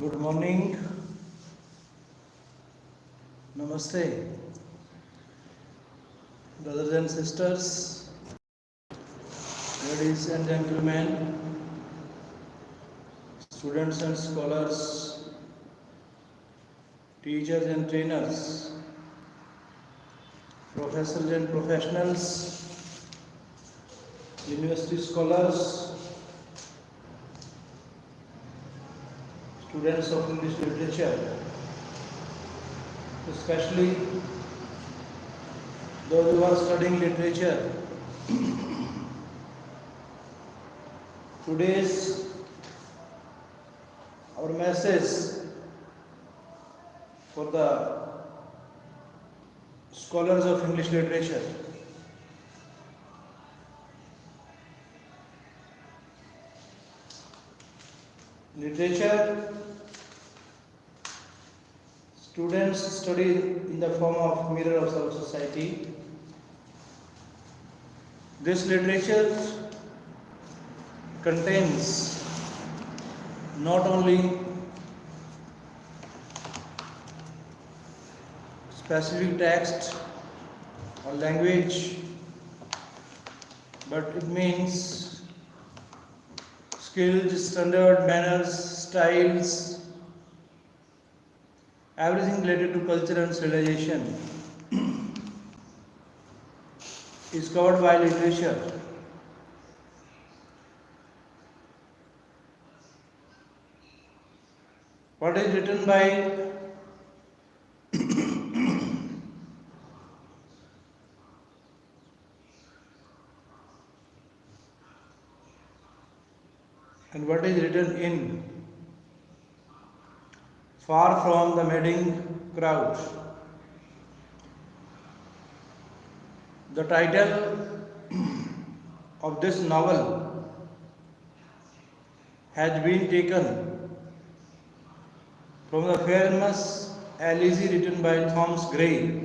Good morning. Namaste. Brothers and sisters, ladies and gentlemen, students and scholars, teachers and trainers, professors and professionals, university scholars, students of English literature, especially those who are studying literature. Today's our message for the scholars of English literature. Literature, students study in the form of mirror of our society. This literature contains not only specific text or language, but it means skills, standard, manners, styles, everything related to culture and civilization is covered by literature. What is written by and what is written in far from the madding crowd. The title of this novel has been taken from the famous Elegy written by Thomas Gray.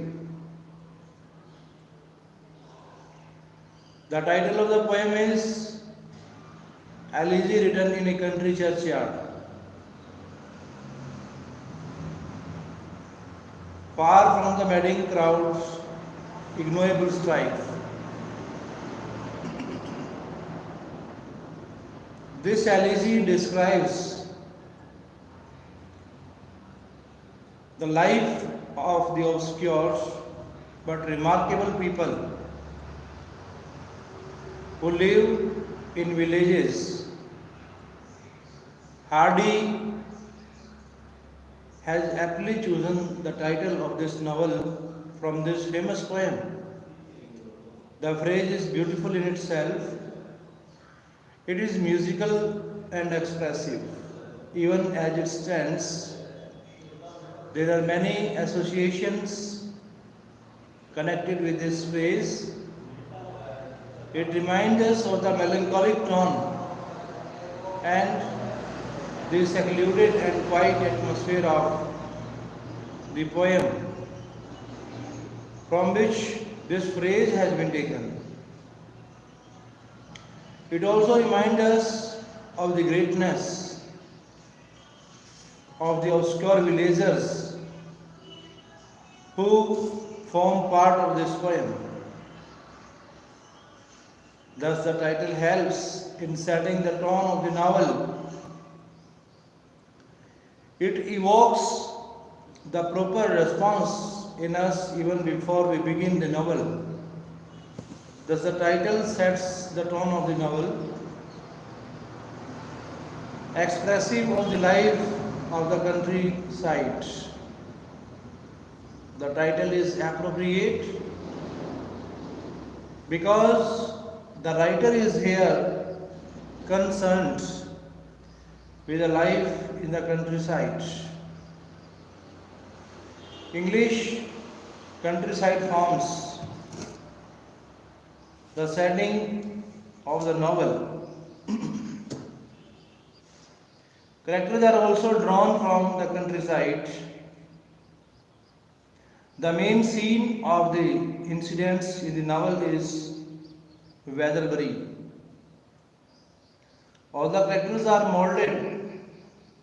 The title of the poem is Elegy written in a country churchyard. Far from the madding crowd's ignoble strife. This elegy describes the life of the obscure but remarkable people who live in villages. Hardy has aptly chosen the title of this novel from this famous poem. The phrase is beautiful in itself. It is musical and expressive. Even as it stands, there are many associations connected with this phrase. It reminds us of the melancholic tone and the secluded and quiet atmosphere of the poem from which this phrase has been taken. It also reminds us of the greatness of the obscure villagers who form part of this poem. Thus, the title helps in setting the tone of the novel. It evokes the proper response in us even before we begin the novel. Thus, the title sets the tone of the novel, expressive of the life of the countryside. The title is appropriate because the writer is here concerned with the life in the countryside. English countryside forms the setting of the novel. Characters are also drawn from the countryside. The main scene of the incidents in the novel is Weatherbury. All the characters are molded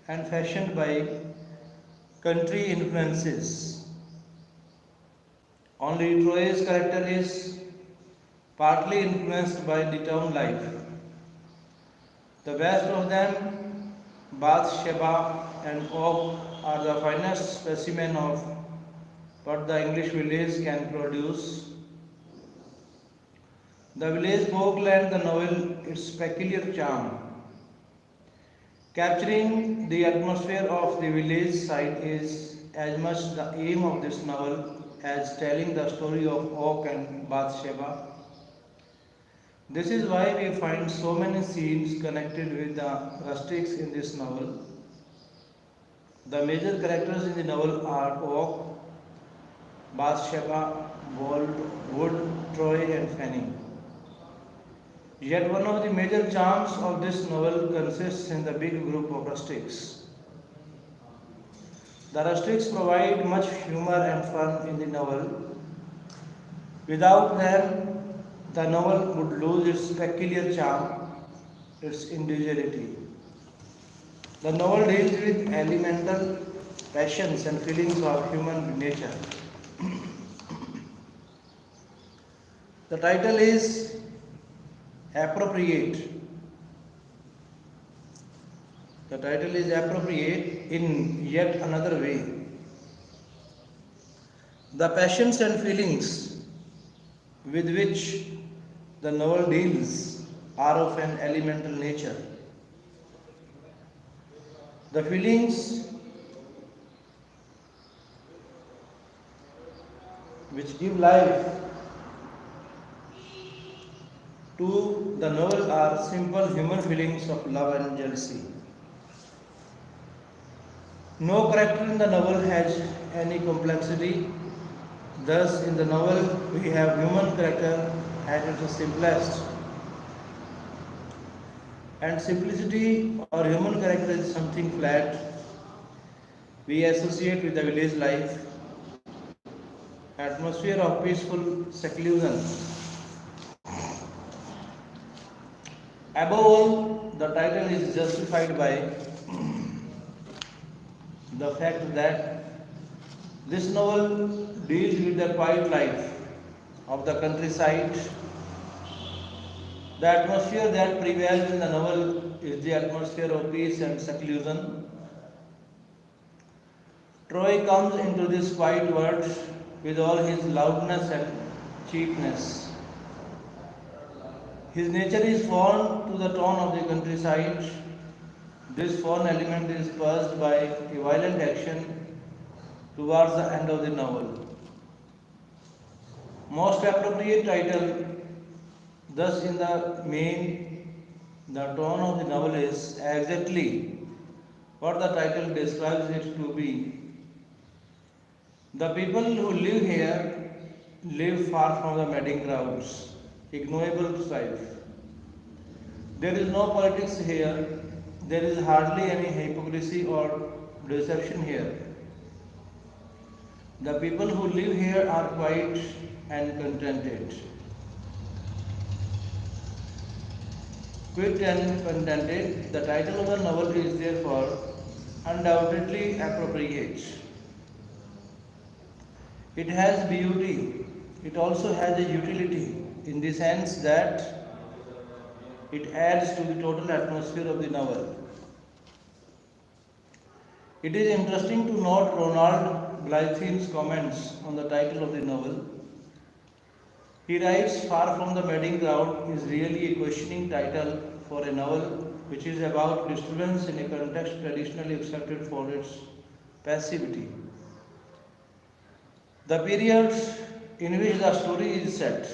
and fashioned by country influences. Only Troy's character is partly influenced by the town life. The best of them, Bathsheba and Og, are the finest specimen of what the English village can produce. The village folk lend the novel its peculiar charm. Capturing the atmosphere of the village side is as much the aim of this novel as telling the story of Og and Bathsheba. This is why we find so many scenes connected with the rustics in this novel. The major characters in the novel are Og, Bathsheba, Wood, Troy, and Fanny. Yet one of the major charms of this novel consists in the big group of rustics. The rustics provide much humor and fun in the novel. Without them, the novel would lose its peculiar charm, its individuality. The novel deals with elemental passions and feelings of human nature. The title is appropriate. The title is appropriate in yet another way. The passions and feelings with which the novel deals are of an elemental nature. The feelings which give life to the novel are simple human feelings of love and jealousy. No character in the novel has any complexity. Thus, in the novel, we have human character at its simplest. And simplicity or human character is something flat we associate with the village life, atmosphere of peaceful seclusion. Above all, the title is justified by the fact that this novel deals with the quiet life of the countryside. The atmosphere that prevails in the novel is the atmosphere of peace and seclusion. Troy comes into this quiet world with all his loudness and cheapness. His nature is foreign to the tone of the countryside. This foreign element is purged by a violent action towards the end of the novel. Most appropriate title, thus in the main, the tone of the novel is exactly what the title describes it to be. The people who live here live far from the madding crowds, ignoble strife. There is no politics here. There is hardly any hypocrisy or deception here. The people who live here are quiet and contented. Quiet and contented, the title of the novel is therefore undoubtedly appropriate. It has beauty. It also has a utility in the sense that it adds to the total atmosphere of the novel. It is interesting to note Ronald Blythin's comments on the title of the novel. He writes, "Far from the madding crowd" is really a questioning title for a novel which is about disturbance in a context traditionally accepted for its passivity. The period in which the story is set,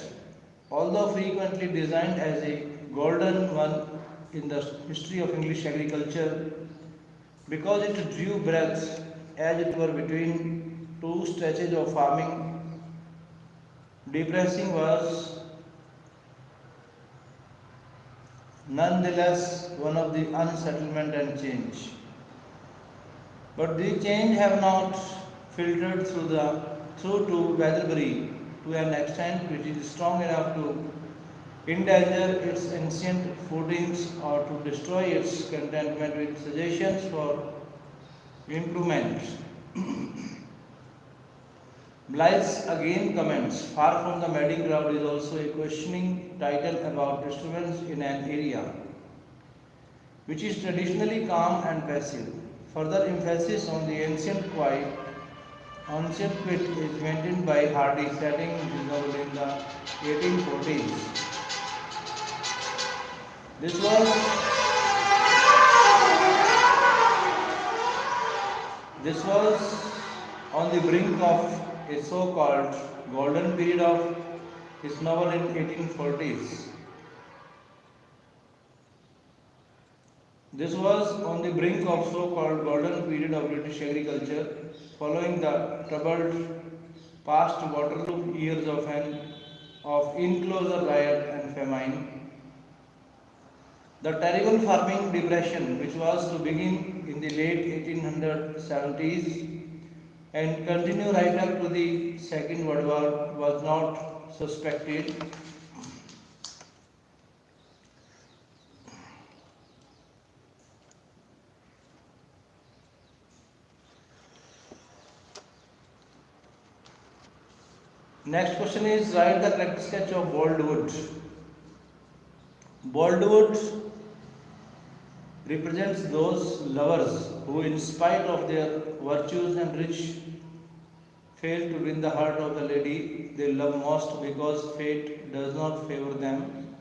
although frequently designed as a golden one in the history of English agriculture, because it drew breath as it were between two stretches of farming, depressing was nonetheless one of the unsettlement and change. But the change have not filtered through to Weatherbury to an extent which is strong enough to endanger its ancient footings or to destroy its contentment with suggestions for Improvement. Blythe again comments, far from the madding crowd is also a questioning title about disturbance in an area which is traditionally calm and passive. Further emphasis on the ancient quit is maintained by Hardy, setting his novel in the 1840s. This was This was on the brink of a so-called golden period of his novel in 1840s. This was on the brink of so-called golden period of British agriculture, following the troubled past Waterloo years of enclosure riot and famine. The terrible farming depression, which was to begin in the late 1870s and continue right up to the Second World War, was not suspected. Next question is, write the character sketch of Boldwood. Boldwood represents those lovers who, in spite of their virtues and rich, fail to win the heart of the lady they love most because fate does not favor them.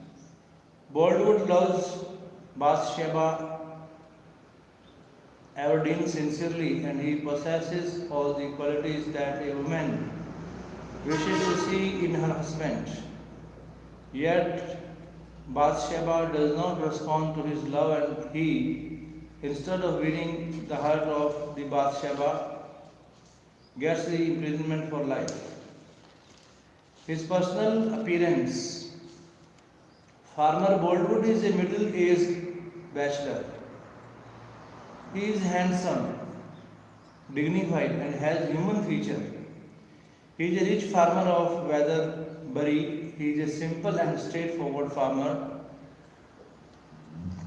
Boldwood loves Bathsheba Everdeen sincerely, and he possesses all the qualities that a woman wishes to see in her husband. Yet Bathsheba does not respond to his love, and he, instead of winning the heart of the Bathsheba, gets the imprisonment for life. His personal appearance. Farmer Boldwood is a middle-aged bachelor. He is handsome, dignified, and has human feature. He is a rich farmer of Weatherbury. He is a simple and straightforward farmer.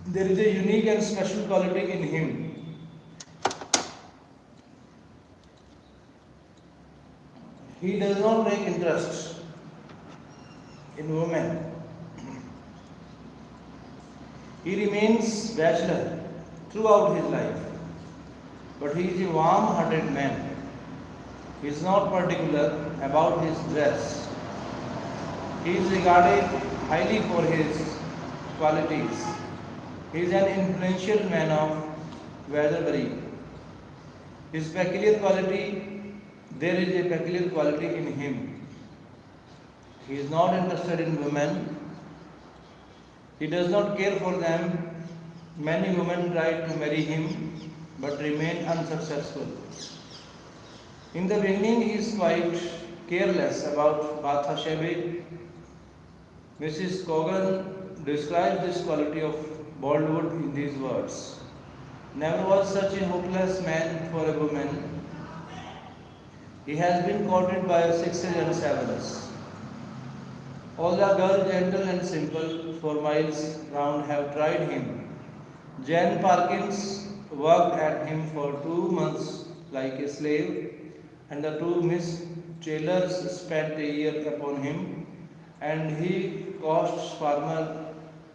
There is a unique and special quality in him. He does not take interest in women. He remains bachelor throughout his life, but he is a warm-hearted man. He is not particular about his dress. He is regarded highly for his qualities. He is an influential man of Weatherbury. His peculiar quality, there is a peculiar quality in him. He is not interested in women. He does not care for them. Many women try to marry him but remain unsuccessful. In the beginning, he is quite careless about Bathsheba. Mrs. Cogan describes this quality of Boldwood in these words. Never was such a hopeless man for a woman. He has been courted by sixes and sevens. All the girls, gentle and simple, for miles round have tried him. Jane Parkins worked at him for 2 months like a slave, and the two Miss Taylors spent a year upon him, and he cost Farmer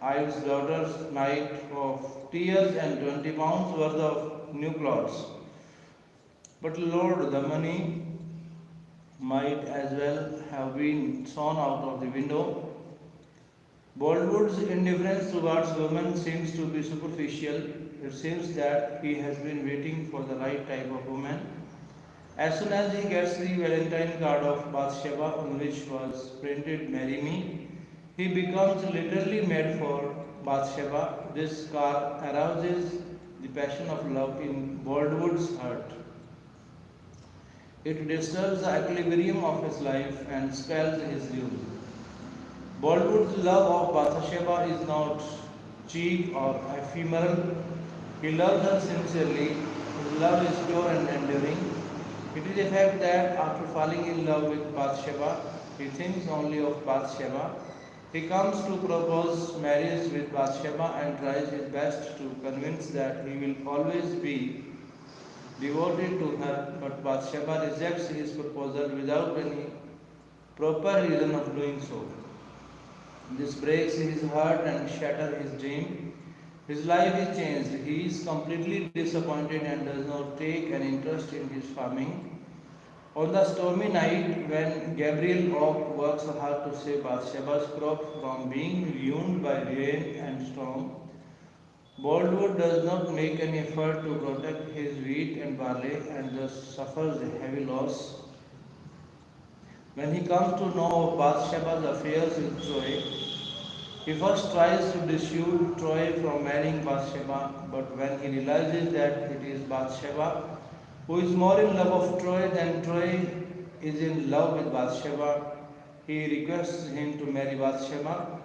Ives' daughter's night of tears and 20 pounds worth of new clothes. But Lord, the money might as well have been thrown out of the window. Boldwood's indifference towards women seems to be superficial. It seems that he has been waiting for the right type of woman. As soon as he gets the Valentine card of Bathsheba on which was printed "Marry Me," he becomes literally made for Bathsheba. This card arouses the passion of love in Boldwood's heart. It disturbs the equilibrium of his life and spells his doom. Boldwood's love of Bathsheba is not cheap or ephemeral. He loves her sincerely. His love is pure and enduring. It is a fact that after falling in love with Bathsheba, he thinks only of Bathsheba. He comes to propose marriage with Bathsheba and tries his best to convince that he will always be devoted to her, but Bathsheba rejects his proposal without any proper reason of doing so. This breaks his heart and shatters his dream. His life is changed. He is completely disappointed and does not take an interest in his farming. On the stormy night, when Gabriel works hard to save Bathsheba's crop from being ruined by rain and storm, Boldwood does not make any effort to protect his wheat and barley and thus suffers a heavy loss. When he comes to know of Bathsheba's affairs with Troy, he first tries to dissuade Troy from marrying Bathsheba, but when he realizes that it is Bathsheba who is more in love of Troy than Troy is in love with Bathsheba, he requests him to marry Bathsheba.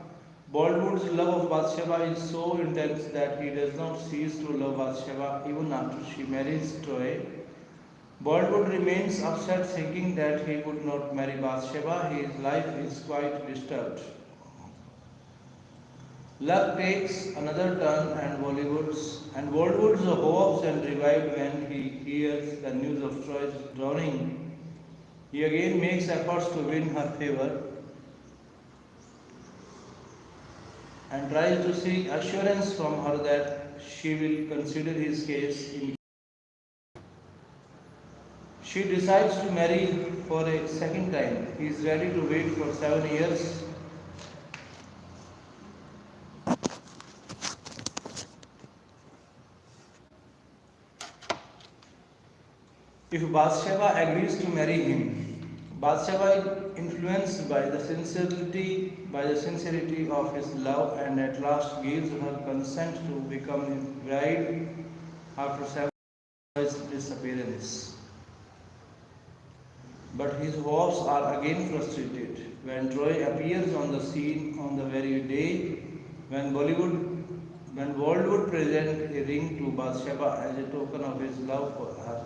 Boldwood's love of Bathsheba is so intense that he does not cease to love Bathsheba even after she marries Troy. Boldwood remains upset thinking that he would not marry Bathsheba. His life is quite disturbed. Luck takes another turn and Boldwood's hopes are revived when he hears the news of Troy's drowning. He again makes efforts to win her favor and tries to seek assurance from her that she will consider his case. She decides to marry for a second time. He is ready to wait for 7 years. If Bathsheba agrees to marry him, Bathsheba is influenced by the sincerity of his love and at last gives her consent to become his bride after 7 years' disappearance. But his hopes are again frustrated when Troy appears on the scene on the very day when Boldwood presents a ring to Bathsheba as a token of his love for her.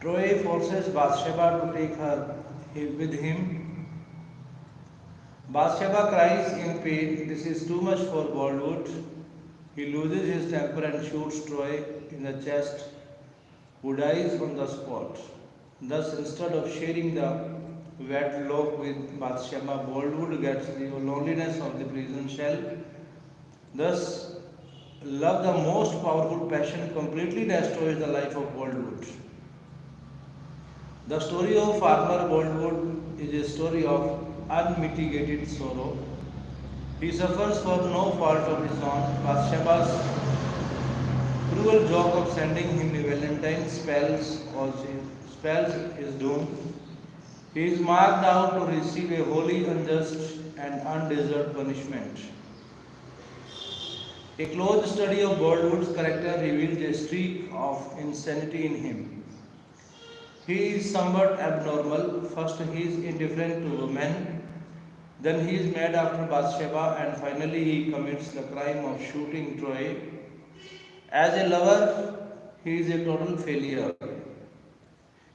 Troy forces Bathsheba to take her with him. Bathsheba cries in pain. This is too much for Boldwood. He loses his temper and shoots Troy in the chest, who dies on the spot. Thus, instead of sharing the wedlock with Bathsheba, Boldwood gets the loneliness of the prison cell. Thus, love, the most powerful passion, completely destroys the life of Boldwood. The story of Farmer Boldwood is a story of unmitigated sorrow. He suffers for no fault of his own. Bathsheba's cruel joke of sending him a Valentine spells his doom. He is marked out to receive a wholly unjust and undeserved punishment. A close study of Boldwood's character reveals a streak of insanity in him. He is somewhat abnormal. First, he is indifferent to women. Then, he is mad after Bathsheba, and finally, he commits the crime of shooting Troy. As a lover, he is a total failure.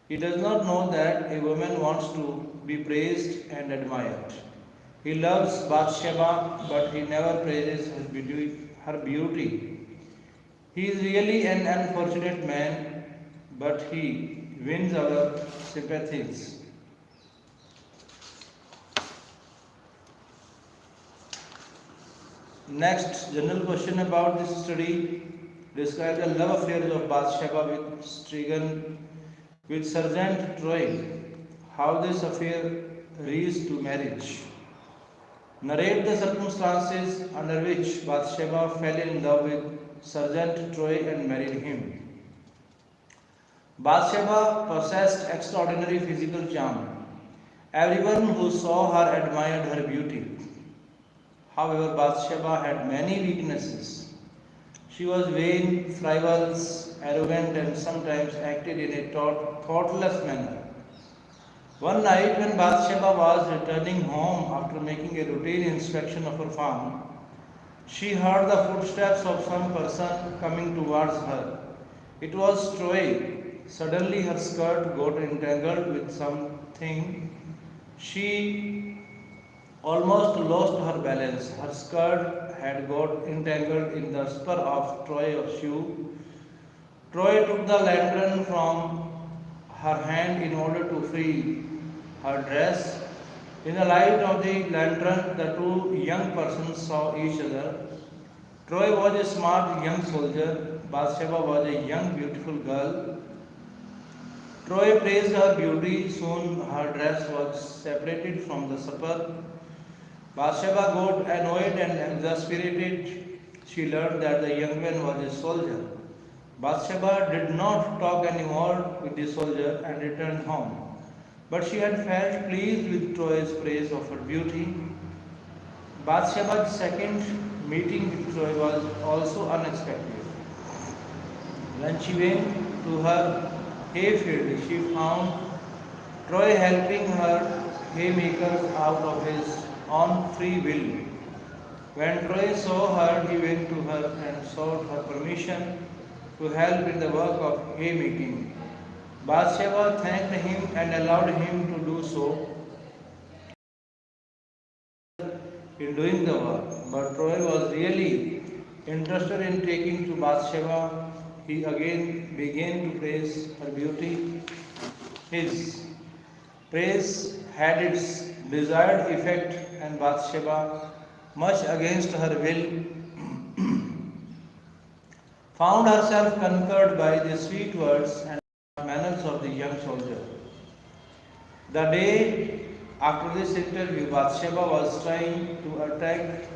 He does not know that a woman wants to be praised and admired. He loves Bathsheba, but he never praises her beauty. He is really an unfortunate man, but he wins our sympathies. Next, general question about this study. Describe the love affairs of Bathsheba with Sergeant Troy. How this affair reached to marriage. Narrate the circumstances under which Bathsheba fell in love with Sergeant Troy and married him. Bathsheba possessed extraordinary physical charm. Everyone who saw her admired her beauty. However, Bathsheba had many weaknesses. She was vain, frivolous, arrogant, and sometimes acted in a thoughtless manner. One night, when Bathsheba was returning home after making a routine inspection of her farm, she heard the footsteps of some person coming towards her. It was Troy. Suddenly, her skirt got entangled with something. She almost lost her balance. Her skirt had got entangled in the spur of Troy's shoe. Troy took the lantern from her hand in order to free her dress. In the light of the lantern, the two young persons saw each other. Troy was a smart young soldier. Bathsheba was a young, beautiful girl. Troy praised her beauty. Soon her dress was separated from the supper. Bathsheba got annoyed and exasperated. She learned that the young man was a soldier. Bathsheba did not talk anymore with the soldier and returned home. But she had felt pleased with Troy's praise of her beauty. Bathsheba's second meeting with Troy was also unexpected. When she went to her hayfield, she found Troy helping her haymakers out of his own free will. When Troy saw her, he went to her and sought her permission to help in the work of haymaking. Bathsheba thanked him and allowed him to do so in doing the work. But Troy was really interested in taking to Bathsheba. He again began to praise her beauty. His praise had its desired effect, and Bathsheba, much against her will, found herself conquered by the sweet words and manners of the young soldier. The day after this interview, Bathsheba was trying to attract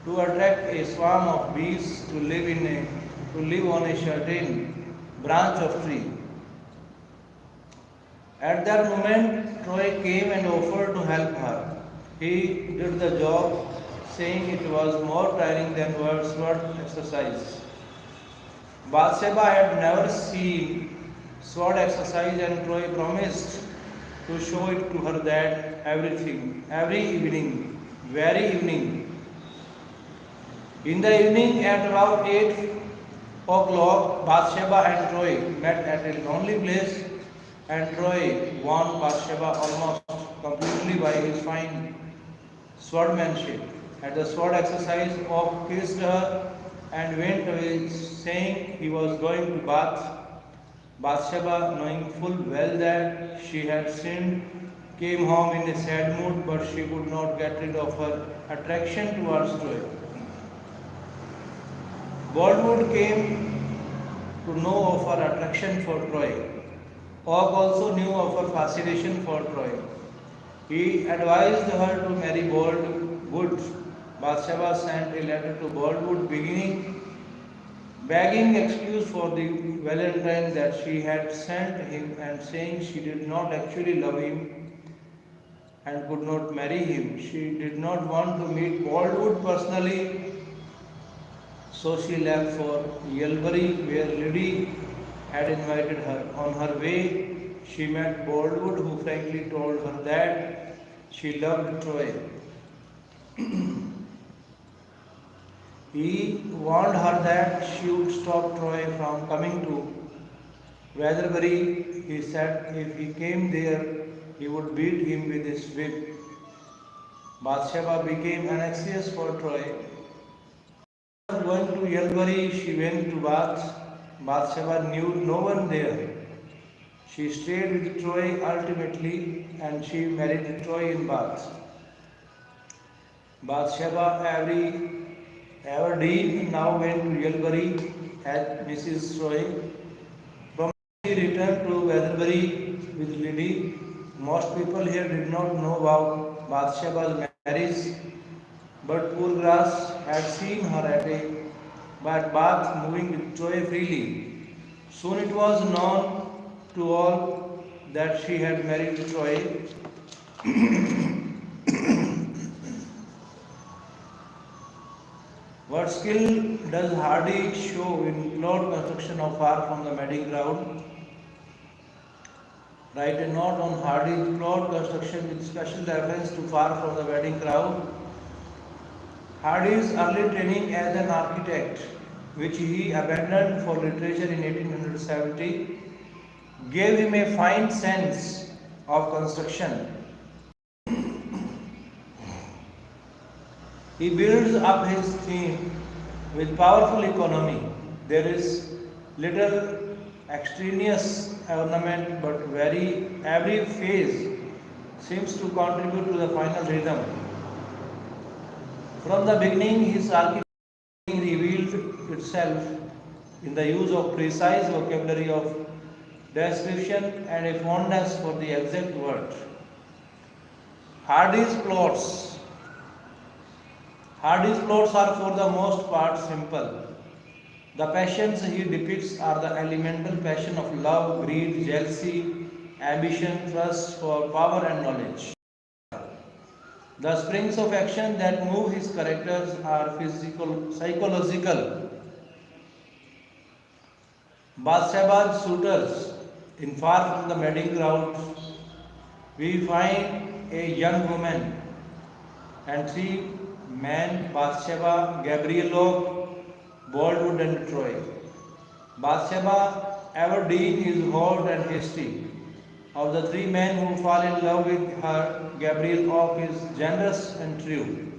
a swarm of bees to live on a certain branch of tree. At that moment, Troy came and offered to help her. He did the job, saying it was more tiring than sword exercise. Bathsheba had never seen sword exercise, and Troy promised to show it to her that every evening, very evening. In the evening at about 8 o'clock, Bathsheba and Troy met at a lonely place, and Troy won Bathsheba almost completely by his fine swordmanship. At the sword exercise, Og kissed her and went away, saying he was going to bath. Bathsheba, knowing full well that she had sinned, came home in a sad mood, but she could not get rid of her attraction towards Troy. Boldwood came to know of her attraction for Troy. Og also knew of her fascination for Troy. He advised her to marry Boldwood. Bathsheba sent a letter to Boldwood begging excuse for the valentine that she had sent him and saying she did not actually love him and could not marry him. She did not want to meet Boldwood personally, so she left for Yelbury, where Liddy had invited her. On her way, she met Boldwood, who frankly told her that she loved Troy. He warned her that she would stop Troy from coming to Weatherbury. He said if he came there, he would beat him with his whip. Bathsheba became anxious for Troy. Going to Yelbury, she went to Bath. Bathsheba knew no one there. She stayed with Troy ultimately, and she married Troy in Bath. Bathsheba Everdeen now went to Yelbury as Mrs. Troy. From she returned to Weatherbury with Liddy. Most people here did not know about Bathsheba's marriage, but poor Grass had seen her at Bath moving with Troy freely. Soon it was known to all that she had married Troy. What skill does Hardy show in cloud construction of far from the mating ground? Write a note on Hardy's cloud construction with special reference to far from the wedding crowd. Hardy's early training as an architect, which he abandoned for literature in 1870, gave him a fine sense of construction. He builds up his theme with powerful economy. There is little extraneous ornament, but every phase seems to contribute to the final rhythm. From the beginning, his architecture revealed itself in the use of precise vocabulary of description and a fondness for the exact word. Hardy's plots. Hardy's plots are for the most part simple. The passions he depicts are the elemental passion of love, greed, jealousy, ambition, thirst for power and knowledge. The springs of action that move his characters are physical, psychological. Bathsheba's suitors, in far from the madding crowd, we find a young woman and three men, Bathsheba, Gabriel, Boldwood and Troy. Bathsheba, Aberdeen, is hot and hasty. Of the three men who fall in love with her, Gabriel Oak is generous and true.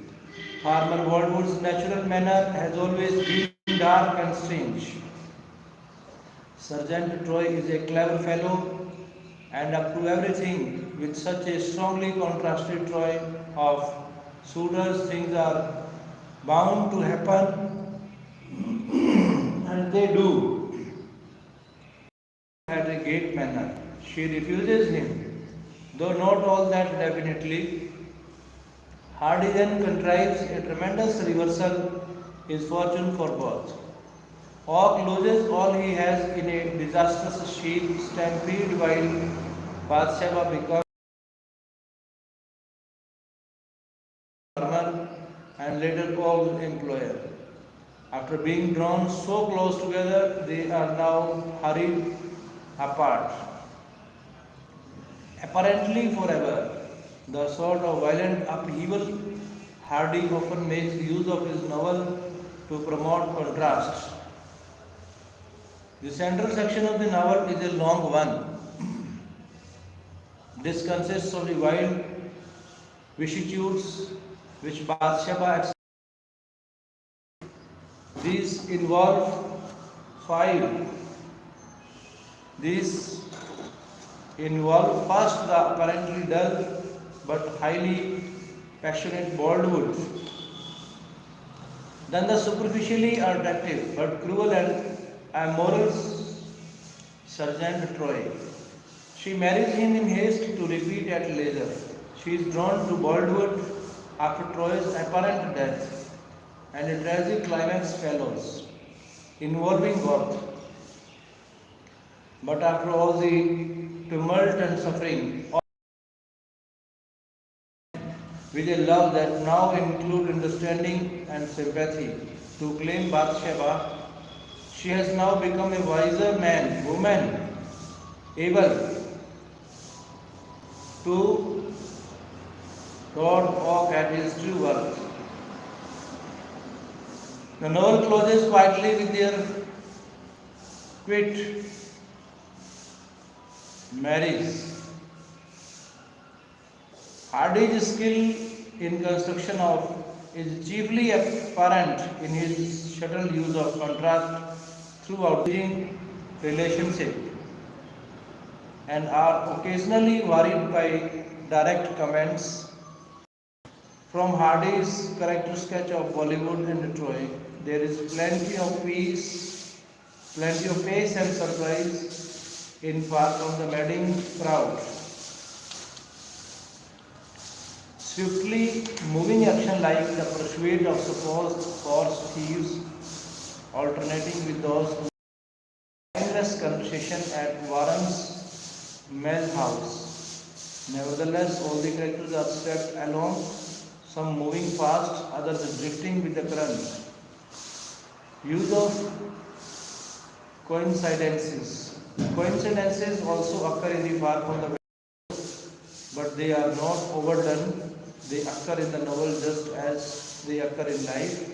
Farmer Boldwood's natural manner has always been dark and strange. Sergeant Troy is a clever fellow and up to everything. With such a strongly contrasted Troy of suitors, things are bound to happen, and they do. Had a great manner. She refuses him, though not all that definitely. Hardy then contrives a tremendous reversal, his fortune for both. Hawk loses all he has in a disastrous sheep stampede while Bathsheba becomes farmer and later Og's employer. After being drawn so close together, they are now hurried apart. Apparently forever, the sort of violent upheaval Hardy often makes use of his novel to promote contrast. The central section of the novel is a long one. This consists of the wild vicissitudes which Bathsheba. These involve five. These involve first the apparently dull but highly passionate Boldwood, then the superficially attractive but cruel and immoral Sergeant Troy. She marries him in haste to repeat at leisure. She is drawn to Boldwood after Troy's apparent death, and a tragic climax follows, involving both. But after all the tumult and suffering, with a love that now includes understanding and sympathy, to claim Bathsheba, she has now become a wiser woman, able to God Oak at his true worth. The novel closes quietly with their quit marriage. Hardy's skill in construction is chiefly apparent in his subtle use of contrast throughout the relationship, and are occasionally varied by direct comments. From Hardy's character sketch of Bollywood and Troy, there is plenty of pace and surprise in far from the madding crowd. Swiftly moving action like the pursuit of supposed forced thieves, alternating with those who endless conversation at Warren's mess house. Nevertheless, all the characters are swept along, some moving fast, others drifting with the current. Use of coincidences. Coincidences also occur in the far from the, but they are not overdone. They occur in the novel just as they occur in life.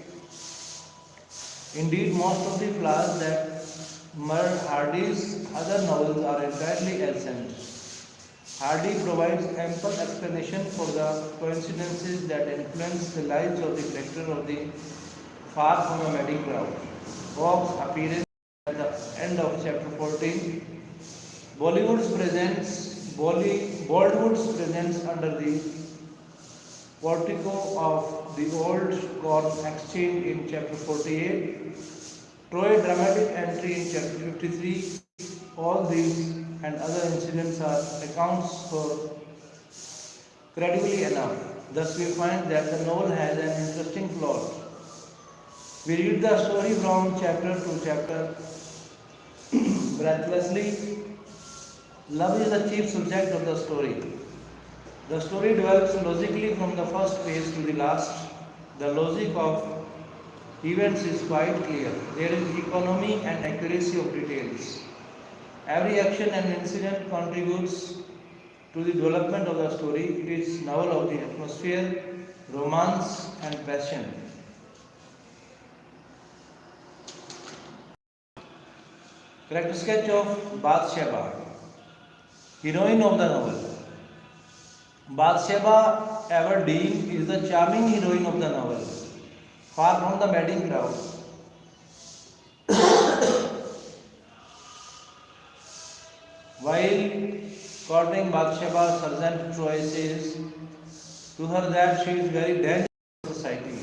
Indeed, most of the flaws that marred Hardy's other novels are entirely absent. Hardy provides ample explanation for the coincidences that influence the lives of the character of the far from a wedding crowd. Bob's appearance at the end of chapter 14. Bollywood's presence under the portico of the old corn exchange in chapter 48. Troy dramatic entry in chapter 53. All these and other incidents are accounts for credibly enough. Thus we find that the novel has an interesting plot. We read the story from chapter to chapter breathlessly. Love is the chief subject of the story. The story develops logically from the first page to the last. The logic of events is quite clear. There is economy and accuracy of details. Every action and incident contributes to the development of the story. It is novel of the atmosphere, romance and passion. Character sketch of Bathsheba, heroine of the novel. Bathsheba Everdeen is the charming heroine of the novel. Far from the madding crowd, while courting Bathsheba, Sergeant Troy says to her that she is very dangerous to society.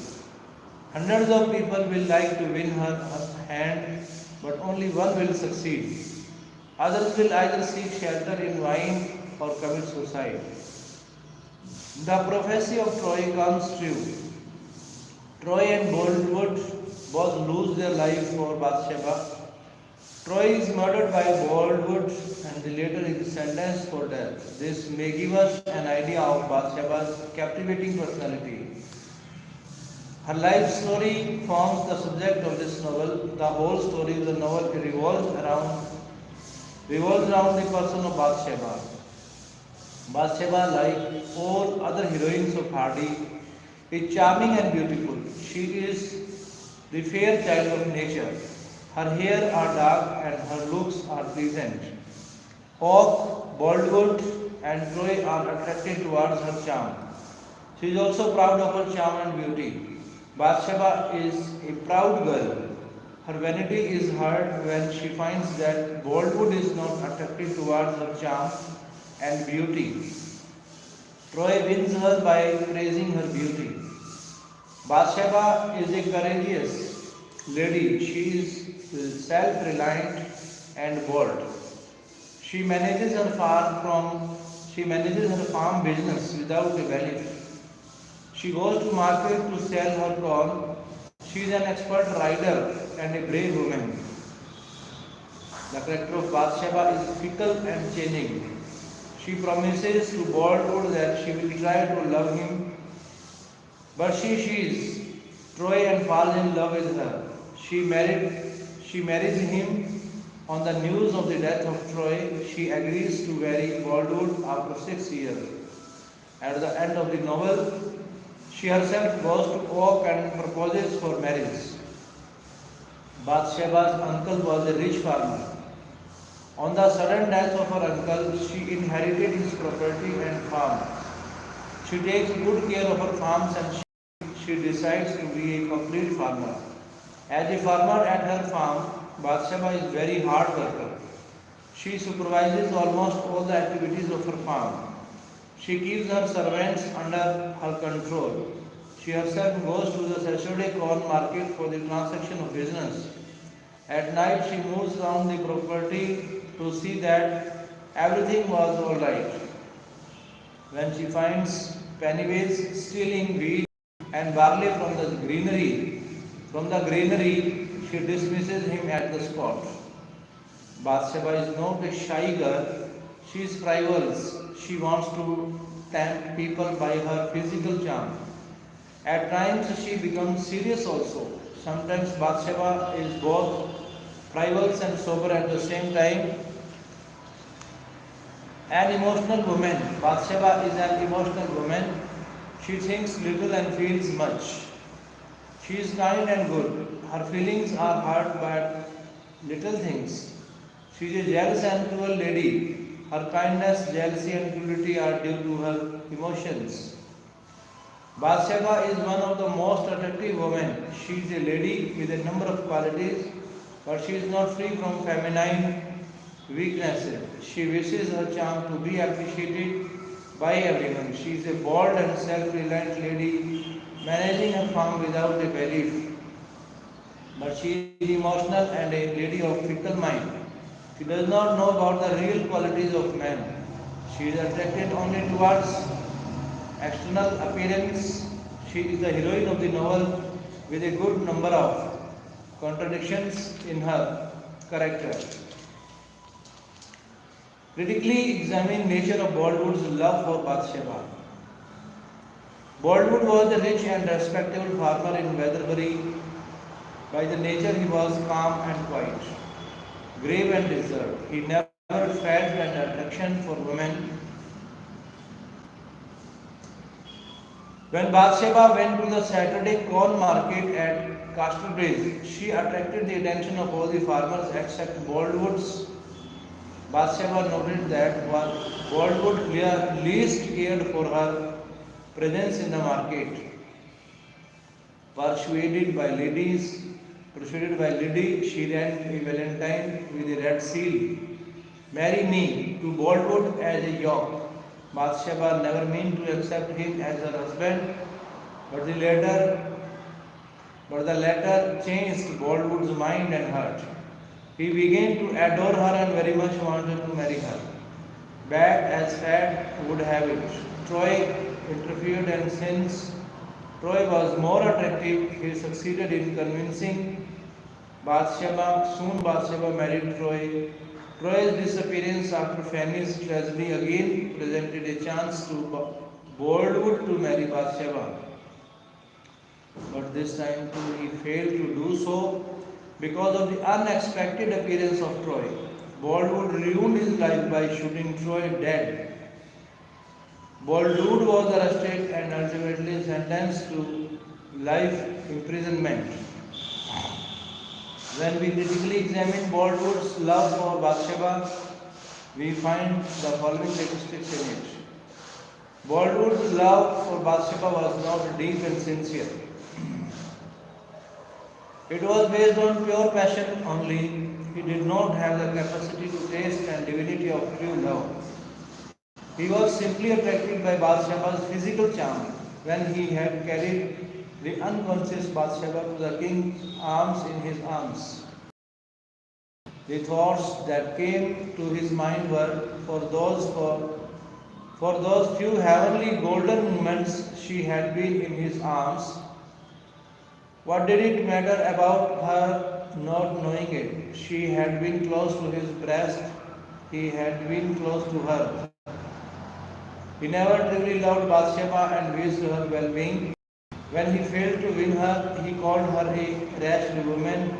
Hundreds of people will like to win her hand, but only one will succeed. Others will either seek shelter in wine or commit suicide. The prophecy of Troy comes true. Troy and Boldwood both lose their lives for Bathsheba. Troy is murdered by Boldwood and later is sentenced for death. This may give us an idea of Bathsheba's captivating personality. Her life story forms the subject of this novel. The whole story of the novel revolves around the person of Bathsheba. Bathsheba, like all other heroines of Hardy, is charming and beautiful. She is the fair child of nature. Her hair are dark and her looks are pleasant. Hawke, Boldwood and Troy are attracted towards her charm. She is also proud of her charm and beauty. Bathsheba is a proud girl. Her vanity is hurt when she finds that Boldwood is not attracted towards her charm and beauty. Troy wins her by praising her beauty. Bathsheba is a courageous lady. She is self-reliant and bold. She manages her farm business without a valet. She goes to market to sell her corn. She is an expert rider and a brave woman. The character of Bathsheba is fickle and changing. She promises to Boldwood that she will try to love him, but she sees Troy and falls in love with her. She marries him. On the news of the death of Troy, she agrees to marry Boldwood after 6 years. At the end of the novel, she herself goes to Oak and proposes for marriage. Bathsheba's uncle was a rich farmer. On the sudden death of her uncle, she inherited his property and farm. She takes good care of her farms and she decides to be a complete farmer. As a farmer at her farm, Bathsheba is very hard worker. She supervises almost all the activities of her farm. She keeps her servants under her control. She herself goes to the Saturday corn market for the transaction of business. At night, she moves around the property to see that everything was all right. When she finds Pennyways stealing wheat and barley from the granary, she dismisses him at the spot. Bathsheba is not a shy girl. She is frivolous. She wants to tempt people by her physical charm. At times she becomes serious also. Sometimes Bathsheba is both frivolous and sober at the same time. An emotional woman. Bathsheba is an emotional woman. She thinks little and feels much. She is kind and good. Her feelings are hurt by little things. She is a jealous and cruel lady. Her kindness, jealousy, and cruelty are due to her emotions. Bathsheba is one of the most attractive women. She is a lady with a number of qualities, but she is not free from feminine weaknesses. She wishes her charm to be appreciated by everyone. She is a bold and self-reliant lady, managing a farm without a belief. But she is emotional and a lady of fickle mind. She does not know about the real qualities of men. She is attracted only towards external appearance. She is the heroine of the novel with a good number of contradictions in her character. Critically examine nature of Bollywood's love for Bathsheba. Bollywood was a rich and respectable farmer in Weatherbury. By the nature he was calm and quiet, grave and reserved. He never felt an attraction for women. When Bathsheba went to the Saturday corn market at Castlebridge, she attracted the attention of all the farmers except Bollywood's. Bathsheba noted that Bollywood least cared for her presence in the market. Persuaded by lady, she ran a valentine with a red seal. Marry me to Bollywood as a yoke. Bathsheba never meant to accept him as her husband, but the latter changed Bollywood's mind and heart. He began to adore her and very much wanted to marry her. Bad as fate would have it, Troy interfered, and since Troy was more attractive, he succeeded in convincing Bathsheba. Soon Bathsheba married Troy. Troy's disappearance after Fanny's tragedy again presented a chance to Bollywood to marry Bathsheba. But this time too he failed to do so because of the unexpected appearance of Troy. Bollywood ruined his life by shooting Troy dead. Bollywood was arrested and ultimately sentenced to life imprisonment. When we critically examine Bollywood's love for Bathsheba, we find the following statistics in it. Bollywood's love for Bathsheba was not deep and sincere. It was based on pure passion only. He did not have the capacity to taste and divinity of true love. He was simply attracted by Bathsheba's physical charm when he had carried the unconscious Bathsheba to the king's arms in his arms. The thoughts that came to his mind were for those few heavenly golden moments she had been in his arms. What did it matter about her not knowing it? She had been close to his breast. He had been close to her. He never truly loved Bathsheba and wished her well-being. When he failed to win her, he called her a rash woman,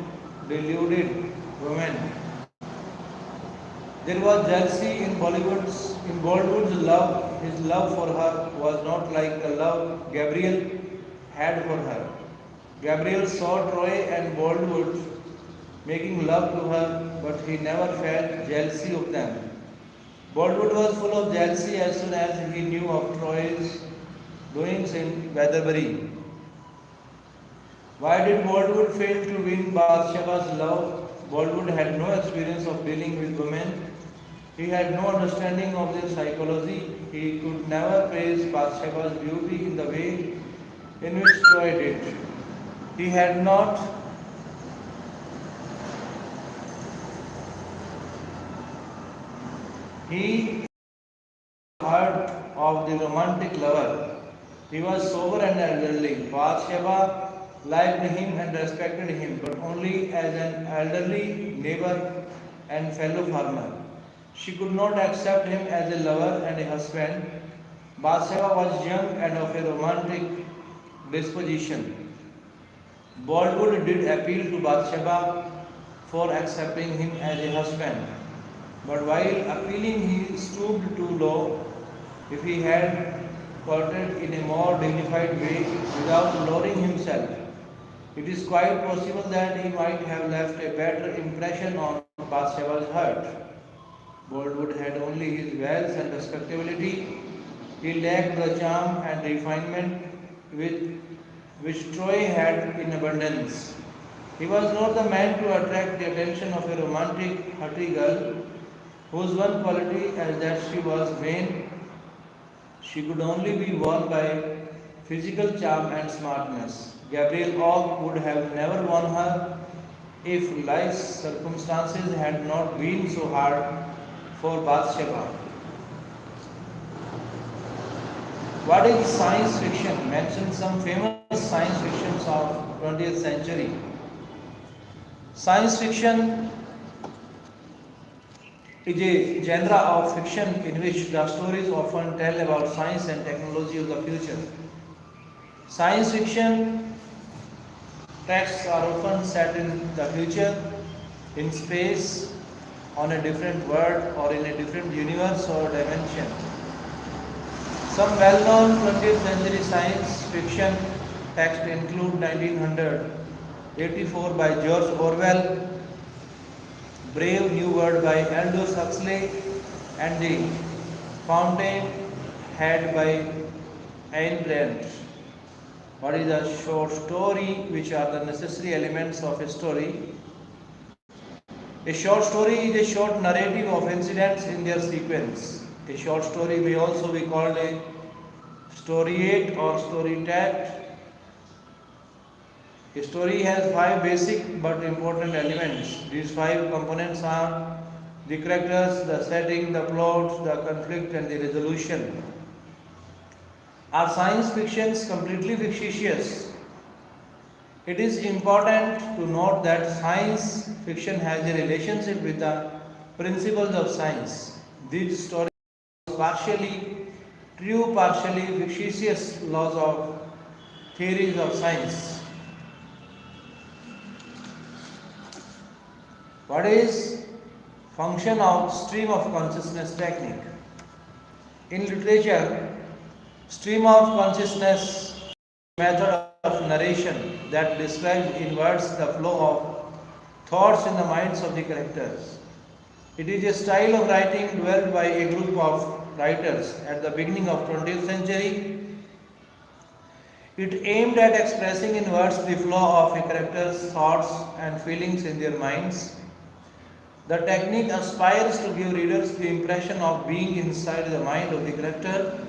deluded woman. There was jealousy in Bollywood's love. His love for her was not like the love Gabriel had for her. Gabriel saw Troy and Bollywood making love to her, but he never felt jealousy of them. Bollywood was full of jealousy as soon as he knew of Troy's doings in Weatherbury. Why did Bollywood fail to win Bathsheba's love? Bollywood had no experience of dealing with women. He had no understanding of their psychology. He could never praise Bathsheba's beauty in the way in which Troy did. He had not He heard of the romantic lover. He was sober and elderly. Bathsheba liked him and respected him, but only as an elderly neighbor and fellow farmer. She could not accept him as a lover and a husband. Bathsheba was young and of a romantic disposition. Bollywood did appeal to Bathsheba for accepting him as a husband. But while appealing, he stooped too low. If he had courted in a more dignified way without lowering himself, it is quite possible that he might have left a better impression on Bathsheba's heart. Bollywood had only his wealth and respectability. He lacked the charm and refinement with which Troy had in abundance. He was not the man to attract the attention of a romantic, haughty girl whose one quality as that she was vain. She could only be won by physical charm and smartness. Gabriel Ock would have never won her if life's circumstances had not been so hard for Bathsheba. What is science fiction? Mention some famous science fictions of 20th century. Science fiction is a genre of fiction in which the stories often tell about science and technology of the future. Science fiction texts are often set in the future, in space, on a different world, or in a different universe or dimension. Some well-known 20th century science fiction texts include 1984 by George Orwell, Brave New World by Aldous Huxley, and The Fountainhead by Ayn Rand. What is a short story? Which are the necessary elements of a story? A short story is a short narrative of incidents in their sequence. A short story may also be called a storiette or storytext. A story has 5 basic but important elements. These 5 components are the characters, the setting, the plot, the conflict, and the resolution. Are science fictions completely fictitious? It is important to note that science fiction has a relationship with the principles of science. These stories are partially true, partially fictitious laws of theories of science. What is function of stream of consciousness technique? In literature, stream of consciousness method of narration that describes in words the flow of thoughts in the minds of the characters. It is a style of writing developed by a group of writers at the beginning of 20th century. It aimed at expressing in words the flow of a character's thoughts and feelings in their minds. The technique aspires to give readers the impression of being inside the mind of the character.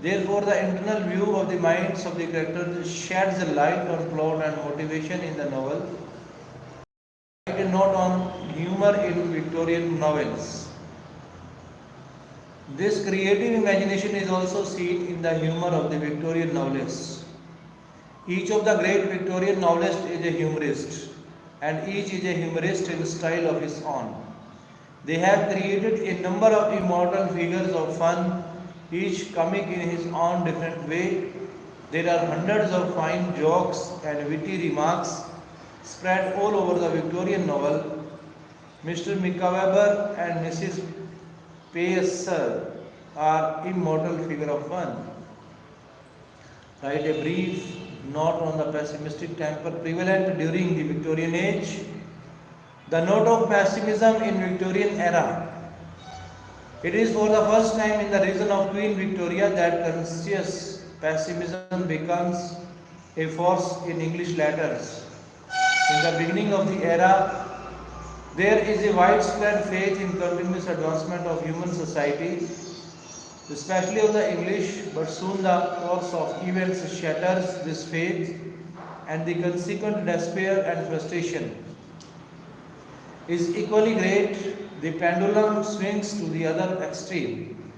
Therefore, the internal view of the minds of the characters sheds a light on plot and motivation in the novel. Write a note on humor in Victorian novels. This creative imagination is also seen in the humor of the Victorian novelists. Each of the great Victorian novelists is a humorist, and each is a humorist in style of his own. They have created a number of immortal figures of fun, each comic in his own different way. There are hundreds of fine jokes and witty remarks spread all over the Victorian novel. Mr. Micawber and Mrs. Pacer are immortal figure of fun. Write a brief note on the pessimistic temper prevalent during the Victorian age. The note of pessimism in Victorian era. It is for the first time in the reign of Queen Victoria that conscious pessimism becomes a force in English letters. In the beginning of the era, there is a widespread faith in continuous advancement of human society, especially of the English, but soon the course of events shatters this faith, and the consequent despair and frustration is equally great. The pendulum swings to the other extreme.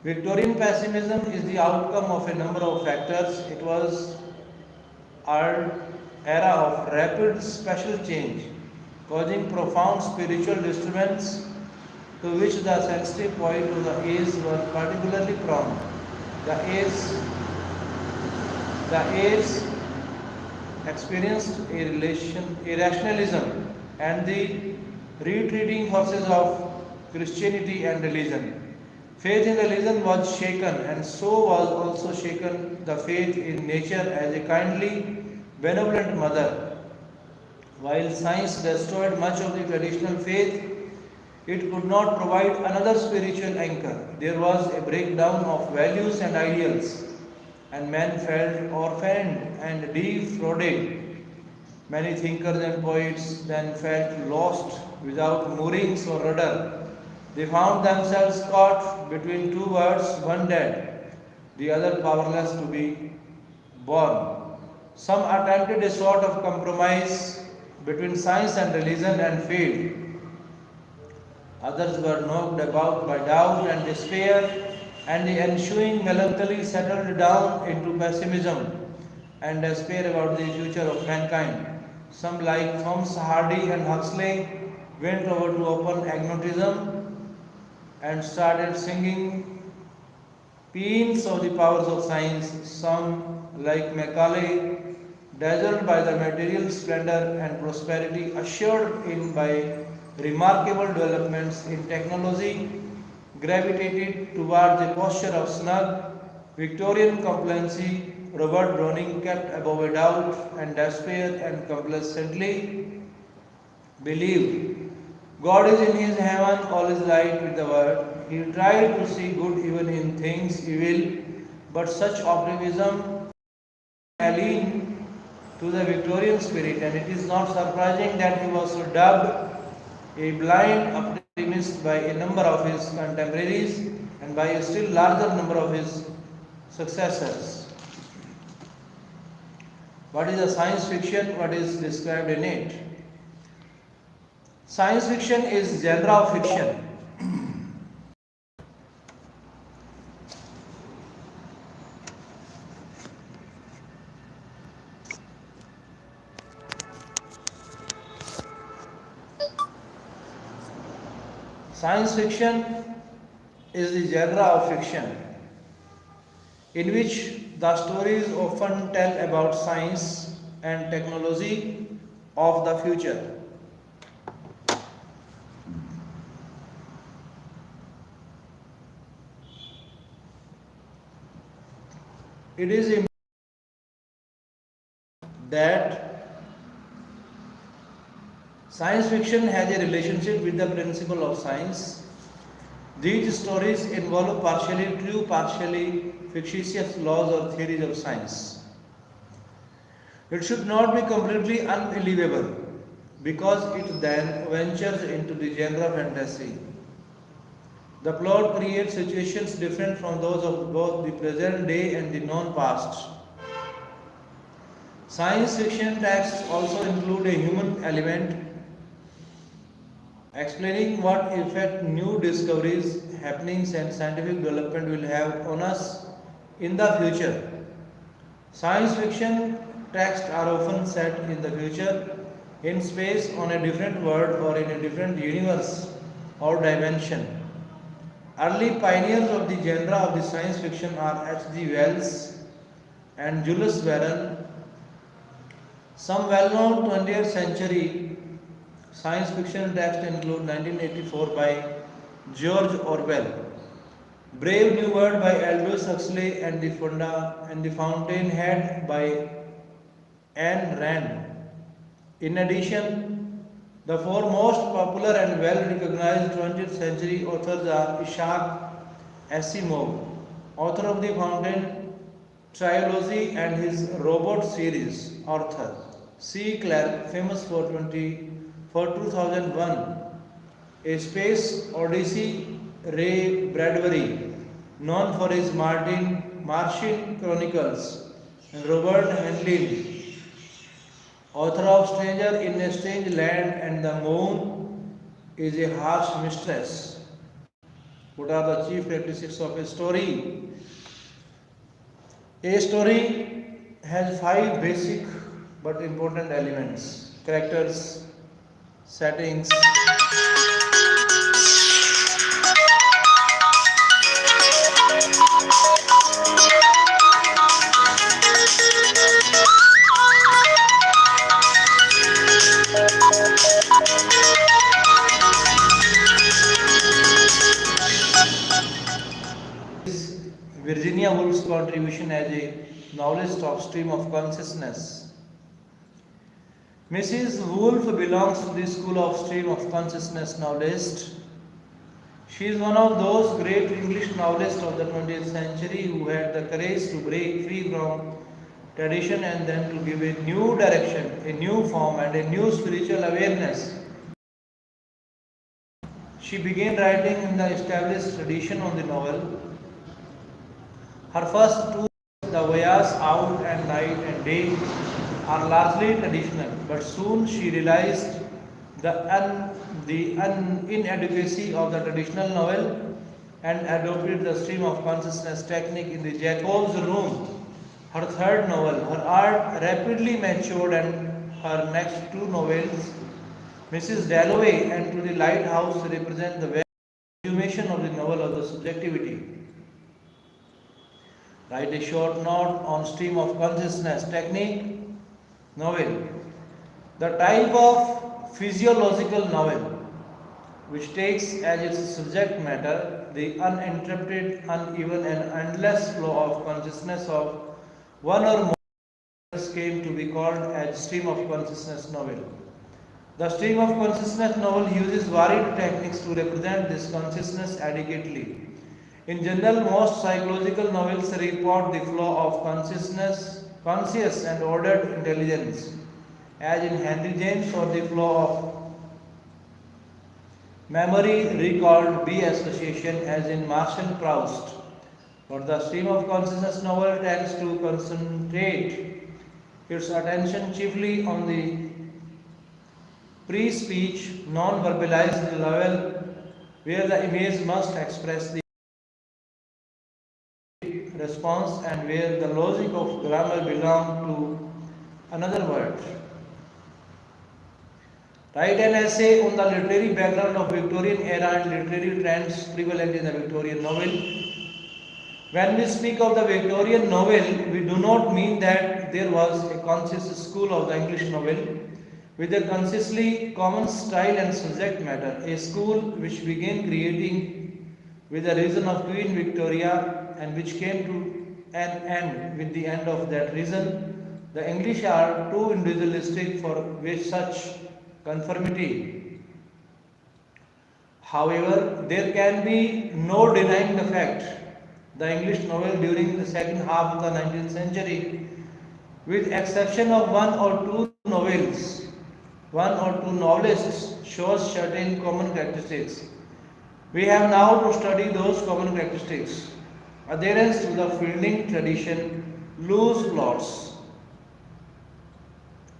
Victorian pessimism is the outcome of a number of factors. It was an era of rapid social change, causing profound spiritual disturbance to which the sensitive point of the age were particularly prone. The age experienced a rationalism and the retreating forces of Christianity and religion. Faith in religion was shaken, and so was also shaken the faith in nature as a kindly, benevolent mother. While science destroyed much of the traditional faith, It could not provide another spiritual anchor. There was a breakdown of values and ideals, and men felt orphaned and defrauded. Many thinkers and poets then felt lost without moorings or rudder. They found themselves caught between two worlds, one dead, the other powerless to be born. Some attempted a sort of compromise between science and religion and failed. Others were knocked about by doubt and despair, and the ensuing melancholy settled down into pessimism and despair about the future of mankind. Some, like Thomas Hardy and Huxley, went over to open agnosticism and started singing paeans of the powers of science. Some, like Macaulay, dazzled by the material splendor and prosperity ushered in by remarkable developments in technology, gravitated towards a posture of snug Victorian complacency. Robert Browning kept above a doubt and despair and complacently believed God is in his heaven, all is right with the world. He tried to see good even in things evil, but such optimism alien to the Victorian spirit, and it is not surprising that he was dubbed a blind optimist by a number of his contemporaries and by a still larger number of his successors. What is a science fiction? What is described in it? Science fiction is genre of fiction. Science fiction is the genre of fiction in which the stories often tell about science and technology of the future. It is important that science fiction has a relationship with the principle of science. These stories involve partially true, partially fictitious laws or theories of science. It should not be completely unbelievable because it then ventures into the genre of fantasy. The plot creates situations different from those of both the present day and the known past. Science fiction texts also include a human element, explaining what effect new discoveries, happenings, and scientific development will have on us in the future. Science fiction texts are often set in the future, in space, on a different world, or in a different universe or dimension. Early pioneers of the genre of the science fiction are H.G. Wells and Jules Verne. Some well-known 20th century science fiction texts include 1984 by George Orwell, Brave New World by Aldous Huxley, and The Fountainhead by Ayn Rand. In addition, the four most popular and well-recognized 20th century authors are Isaac Asimov, author of The Fountain trilogy and his Robot series, Arthur C. Clarke, famous for 2001, A Space Odyssey, Ray Bradbury, known for his Martian Chronicles, and Robert Heinlein, author of Stranger in a Strange Land and The Moon is a Harsh Mistress. What are the chief characteristics of a story? A story has 5 basic but important elements: characters, settings, Virginia Woolf's contribution as a novelist of stream of consciousness. Mrs. Woolf belongs to the school of stream of consciousness novelist. She is one of those great English novelists of the 20th century who had the courage to break free from tradition and then to give a new direction, a new form, and a new spiritual awareness. She began writing in the established tradition of the novel. Her first two, The Voyage Out and Night and Day, are largely traditional, but soon she realized the inadequacy of the traditional novel and adopted the stream of consciousness technique in the Jacob's Room, her third novel. Her art rapidly matured and her next two novels, Mrs. Dalloway and To the Lighthouse, represent the very consummation of the novel of the subjectivity. Write a short note on stream of consciousness technique novel. The type of physiological novel which takes as its subject matter the uninterrupted, uneven and endless flow of consciousness of one or more came to be called as stream of consciousness novel. The stream of consciousness novel uses varied techniques to represent this consciousness adequately. In general, most psychological novels report the flow of conscious and ordered intelligence, as in Henry James, or the flow of memory, recalled, be association, as in Marcel Proust. But the stream of consciousness novel tends to concentrate its attention chiefly on the pre-speech, non-verbalized level, where the image must express the response and where the logic of grammar belongs to another word. Write an essay on the literary background of Victorian era and literary trends prevalent in the Victorian novel. When we speak of the Victorian novel, we do not mean that there was a conscious school of the English novel with a consciously common style and subject matter, a school which began creating with the reign of Queen Victoria and which came to an end with the end of that reign. The English are too individualistic for which such conformity. However, there can be no denying the fact the English novel during the second half of the 19th century, with exception of one or two novelists, shows certain common characteristics. We have now to study those common characteristics. Adherence to the Fielding tradition, loose plots.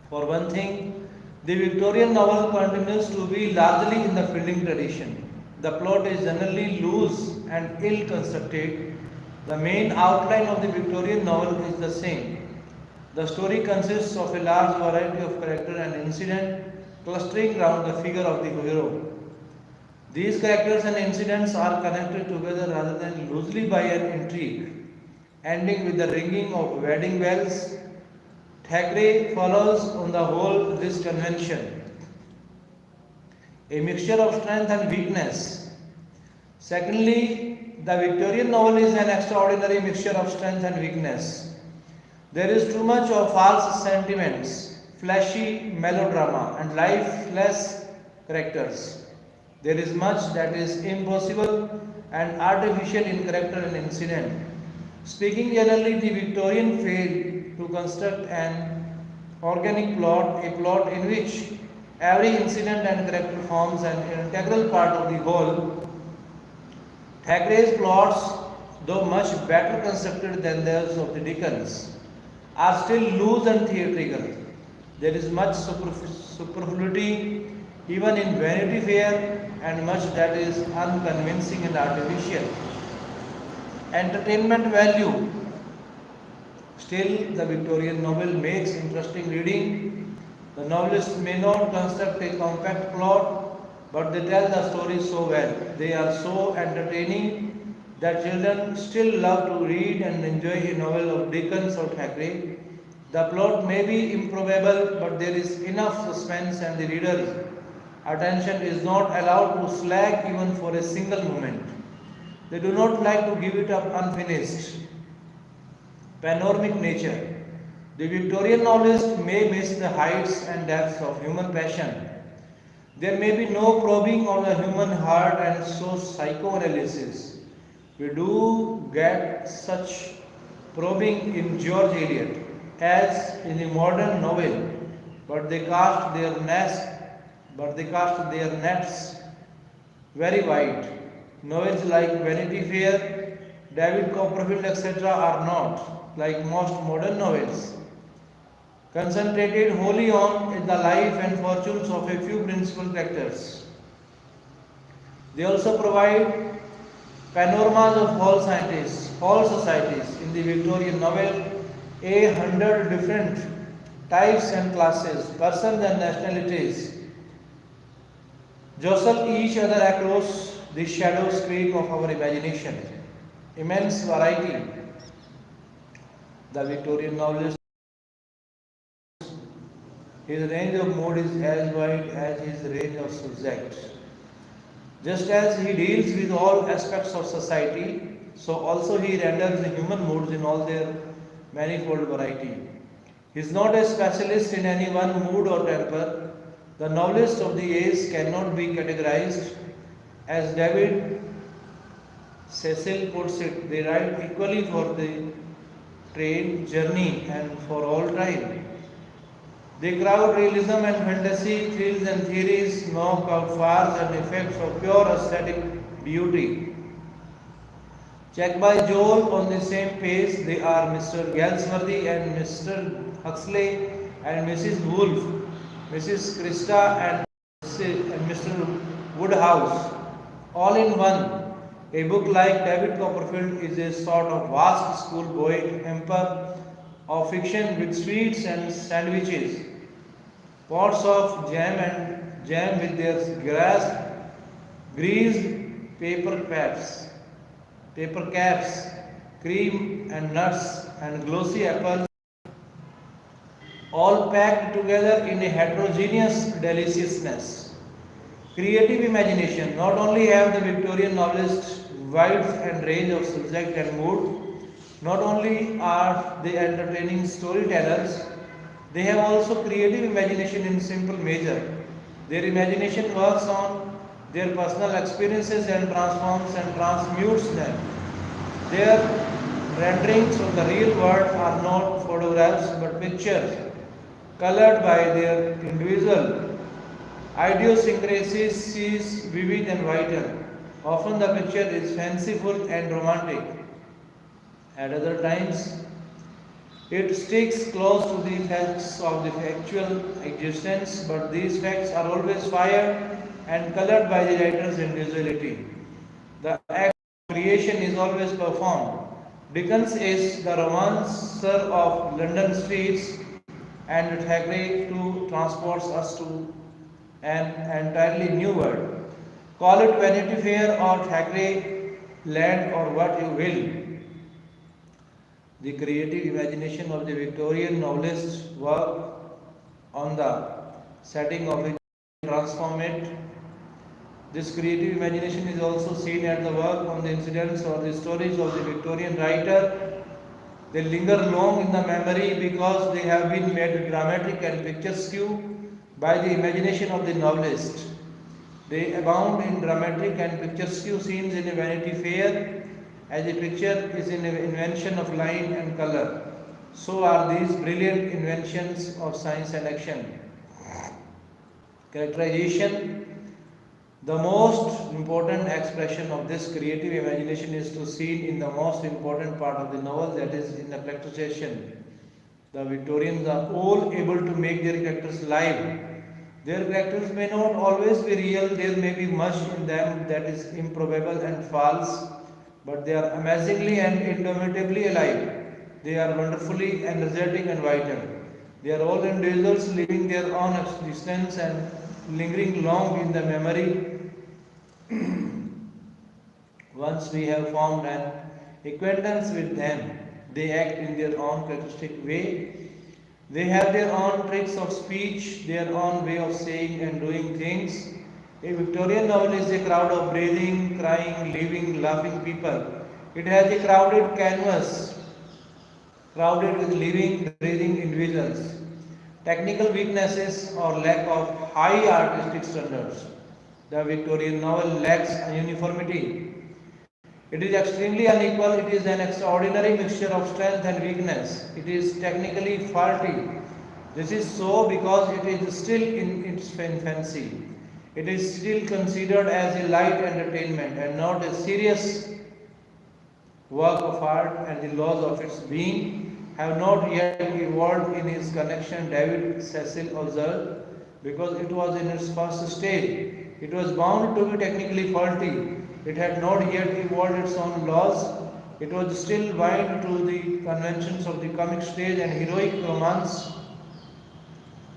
For one thing, the Victorian novel continues to be largely in the Fielding tradition. The plot is generally loose and ill constructed. The main outline of the Victorian novel is the same. The story consists of a large variety of character and incident clustering around the figure of the hero. These characters and incidents are connected together rather than loosely by an intrigue, ending with the ringing of wedding bells. Thackeray follows on the whole this convention, a mixture of strength and weakness. Secondly, the Victorian novel is an extraordinary mixture of strength and weakness. There is too much of false sentiments, flashy melodrama, and lifeless characters. There is much that is impossible and artificial in character and incident. Speaking generally, the Victorian failed to construct an organic plot, a plot in which every incident and character forms an integral part of the whole. Thackeray's plots, though much better constructed than those of the Dickens, are still loose and theatrical. There is much superfluity even in Vanity Fair, and much that is unconvincing and artificial. Entertainment value. Still, the Victorian novel makes interesting reading. The novelists may not construct a compact plot, but they tell the story so well. They are so entertaining that children still love to read and enjoy a novel of Dickens or Thackeray. The plot may be improbable, but there is enough suspense and the reader's attention is not allowed to slack even for a single moment. They do not like to give it up unfinished. Panoramic nature. The Victorian novelist may miss the heights and depths of human passion. There may be no probing of the human heart and so psychoanalysis. We do get such probing in George Eliot as in the modern novel, but they cast their nets very wide. Novels like Vanity Fair, David Copperfield, etc. are not, like most modern novels, concentrated wholly on the life and fortunes of a few principal characters. They also provide panoramas of whole societies. In the Victorian novel, 100 different types and classes, persons and nationalities jostle each other across the shadow screen of our imagination. Immense variety. The Victorian novelist, his range of mood is as wide as his range of subjects. Just as he deals with all aspects of society, so also he renders the human moods in all their manifold variety. He is not a specialist in any one mood or temper. The novelist of the age cannot be categorized. As David Cecil puts it, they write equally for the train journey and for all time. They crowd realism and fantasy, thrills and theories, knock out farce and effects of pure aesthetic beauty. Checked by Joel on the same page, they are Mr. Galsworthy and Mr. Huxley and Mrs. Woolf, Mrs. Krista and Mr. Woodhouse, all in one. A book like David Copperfield is a sort of vast schoolboy hamper of fiction with sweets and sandwiches, pots of jam with their greased paper caps, cream and nuts and glossy apples, all packed together in a heterogeneous deliciousness. Creative imagination. Not only have the Victorian novelists wide and range of subject and mood, not only are they entertaining storytellers, they have also creative imagination in simple measure. Their imagination works on their personal experiences and transforms and transmutes them. Their renderings of the real world are not photographs but pictures, colored by their individual idiosyncrasies, vivid and vital. Often the picture is fanciful and romantic. At other times, it sticks close to the facts of the actual existence, but these facts are always fired and colored by the writer's individuality. The act of creation is always performed. Dickens is the romancer of London streets, and Thackeray too transports us to an entirely new world. Call it Vanity Fair or Thackeray land or what you will. The creative imagination of the Victorian novelists work on the setting of it, transform it. This creative imagination is also seen at the work on the incidents or the stories of the Victorian writer. They linger long in the memory because they have been made dramatic and picturesque by the imagination of the novelist. They abound in dramatic and picturesque scenes in a Vanity Fair, as a picture is an invention of line and color. So are these brilliant inventions of science and action. Characterization. The most important expression of this creative imagination is to see in the most important part of the novel, that is in the characterization. The Victorians are all able to make their characters live. Their characters may not always be real, there may be much in them that is improbable and false, but they are amazingly and indomitably alive. They are wonderfully energetic and vital. They are all individuals living their own existence and lingering long in the memory. Once we have formed an acquaintance with them, they act in their own characteristic way. They have their own tricks of speech, their own way of saying and doing things. A Victorian novel is a crowd of breathing, crying, living, laughing people. It has a crowded canvas, crowded with living, breathing individuals. technical weaknesses or lack of high artistic standards. The Victorian novel lacks uniformity. It is extremely unequal, it is an extraordinary mixture of strength and weakness. It is technically faulty. This is so because it is still in its infancy. It is still considered as a light entertainment and not a serious work of art, and the laws of its being have not yet evolved in its connection, David Cecil observed, because it was in its first stage. It was bound to be technically faulty. It had not yet evolved its own laws. It was still bound to the conventions of the comic stage and heroic romance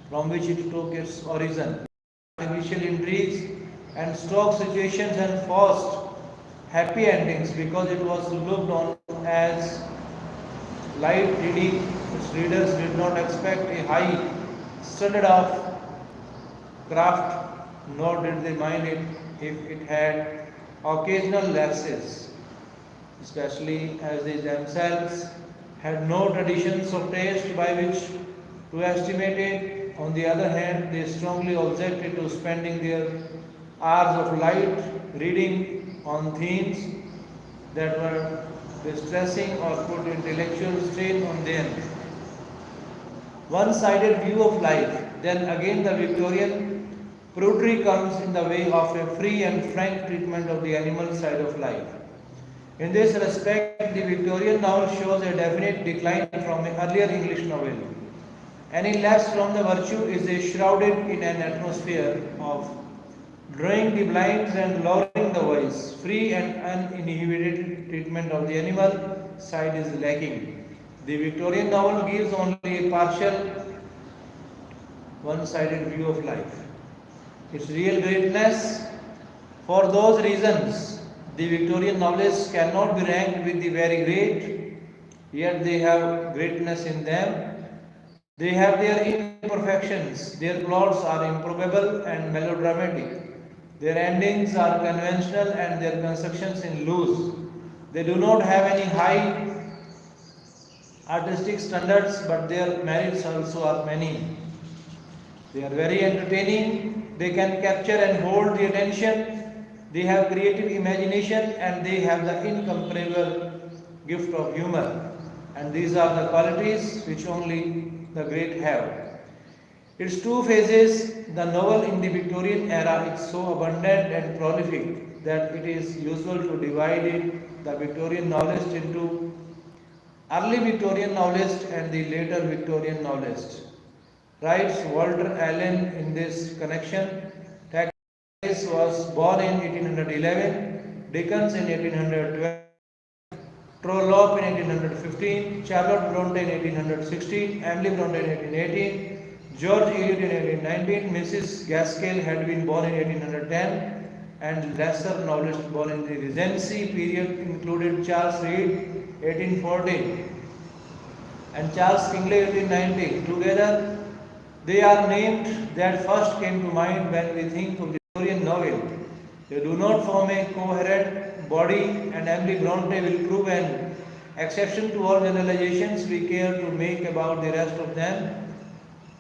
from which it took its origin. Artificial intrigues and stock situations and forced happy endings because it was looked on as light reading. Its readers did not expect a high standard of craft, nor did they mind it if it had occasional lapses, especially as they themselves had no traditions of taste by which to estimate it. On the other hand, they strongly objected to spending their hours of light reading on themes that were distressing or put intellectual strain on them. One-sided view of life. Then again the Victorian prudery comes in the way of a free and frank treatment of the animal side of life. In this respect, the Victorian novel shows a definite decline from an earlier English novel. Any lapse from the virtue is shrouded in an atmosphere of drawing the blinds and lowering the voice. Free and uninhibited treatment of the animal side is lacking. The Victorian novel gives only a partial, one-sided view of life. Its real greatness, for those reasons, the Victorian novelists cannot be ranked with the very great, yet they have greatness in them. They have their imperfections, their plots are improbable and melodramatic. Their endings are conventional and their constructions in loose. They do not have any high artistic standards, but their merits also are many. They are very entertaining, they can capture and hold the attention, they have creative imagination, and they have the incomparable gift of humor. And these are the qualities which only the great have. Its two phases, the novel in the Victorian era is so abundant and prolific that it is usual to divide it, the Victorian novelist, into early Victorian novelist and the later Victorian novelist. Writes Walter Allen in this connection. Thackeray was born in 1811, Dickens in 1812, Trollope in 1815, Charlotte Bronte in 1816, Emily Bronte in 1818, George Eliot in 1819, Mrs. Gaskell had been born in 1810, and lesser novelists born in the Regency period included Charles Reade 1814 and Charles Kingsley 1819. Together, they are named that first came to mind when we think of the Victorian novel. They do not form a coherent body, and Emily Bronte will prove an exception to all generalizations we care to make about the rest of them.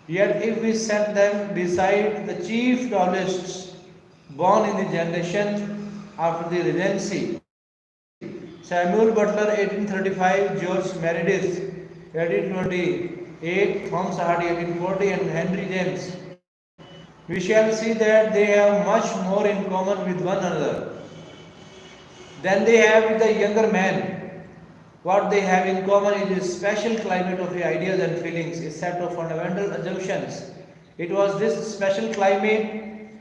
Yet if we set them beside the chief novelists born in the generation after the Regency, Samuel Butler 1835, George Meredith 1828, Thomas Hardy 1840, and Henry James, we shall see that they have much more in common with one another than they have with the younger man. What they have in common is a special climate of ideas and feelings, a set of fundamental assumptions. It was this special climate,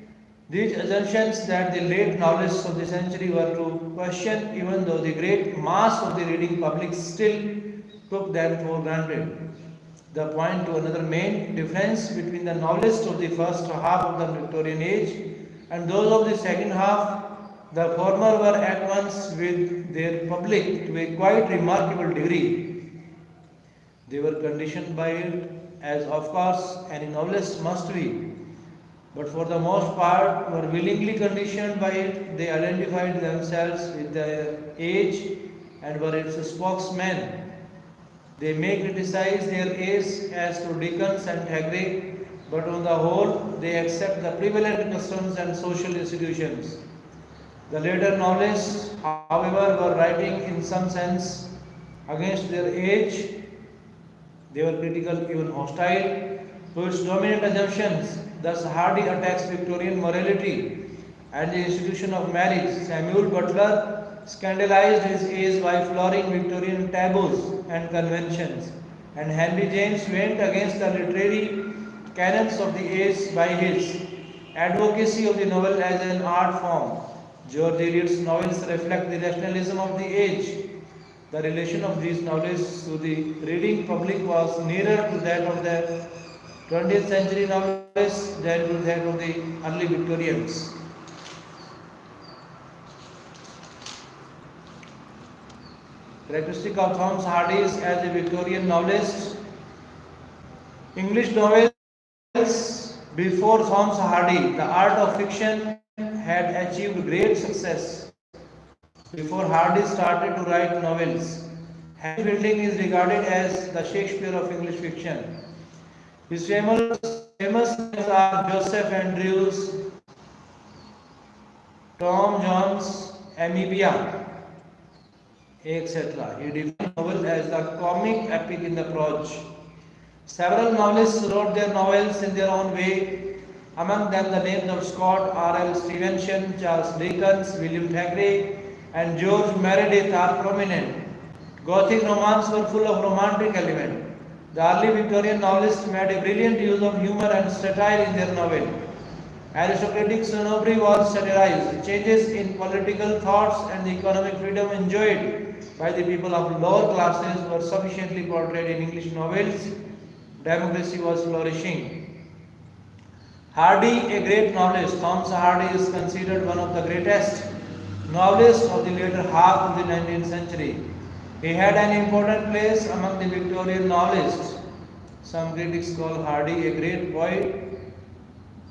these assumptions, that the late novelists of the century were to question, even though the great mass of the reading public still took them for granted. The point to another main difference between the novelists of the first half of the Victorian age and those of the second half, the former were at once with their public to a quite remarkable degree. They were conditioned by it, as of course any novelist must be, but for the most part were willingly conditioned by it. They identified themselves with their age and were its spokesmen. They may criticize their age as to Dickens and Thackeray, but on the whole, they accept the prevalent customs and social institutions. The later novelists, however, were writing in some sense against their age. They were critical, even hostile, to its dominant assumptions. Thus, Hardy attacks Victorian morality and the institution of marriage. Samuel Butler scandalized his age by flooring Victorian taboos and conventions, and Henry James went against the literary canons of the age by his advocacy of the novel as an art form. George Eliot's novels reflect the rationalism of the age. The relation of these novelists to the reading public was nearer to that of the 20th century novelists than to that of the early Victorians. Characteristic of Thomas Hardy as a Victorian novelist. English novels before Thomas Hardy, the art of fiction had achieved great success before Hardy started to write novels. Henry Fielding is regarded as the Shakespeare of English fiction. His famous names are Joseph Andrews, Tom Jones, Amebia, etc. He defined novel as the comic epic in the prose. Several novelists wrote their novels in their own way. Among them, the names of Scott, R.L. Stevenson, Charles Dickens, William Thackeray, and George Meredith are prominent. Gothic romances were full of romantic element. The early Victorian novelists made a brilliant use of humor and satire in their novel. Aristocratic snobbery was satirized. Changes in political thoughts and the economic freedom enjoyed by the people of lower classes were sufficiently portrayed in English novels. Democracy was flourishing. Hardy, a great novelist. Thomas Hardy is considered one of the greatest novelists of the later half of the 19th century. He had an important place among the Victorian novelists. Some critics call Hardy a great poet,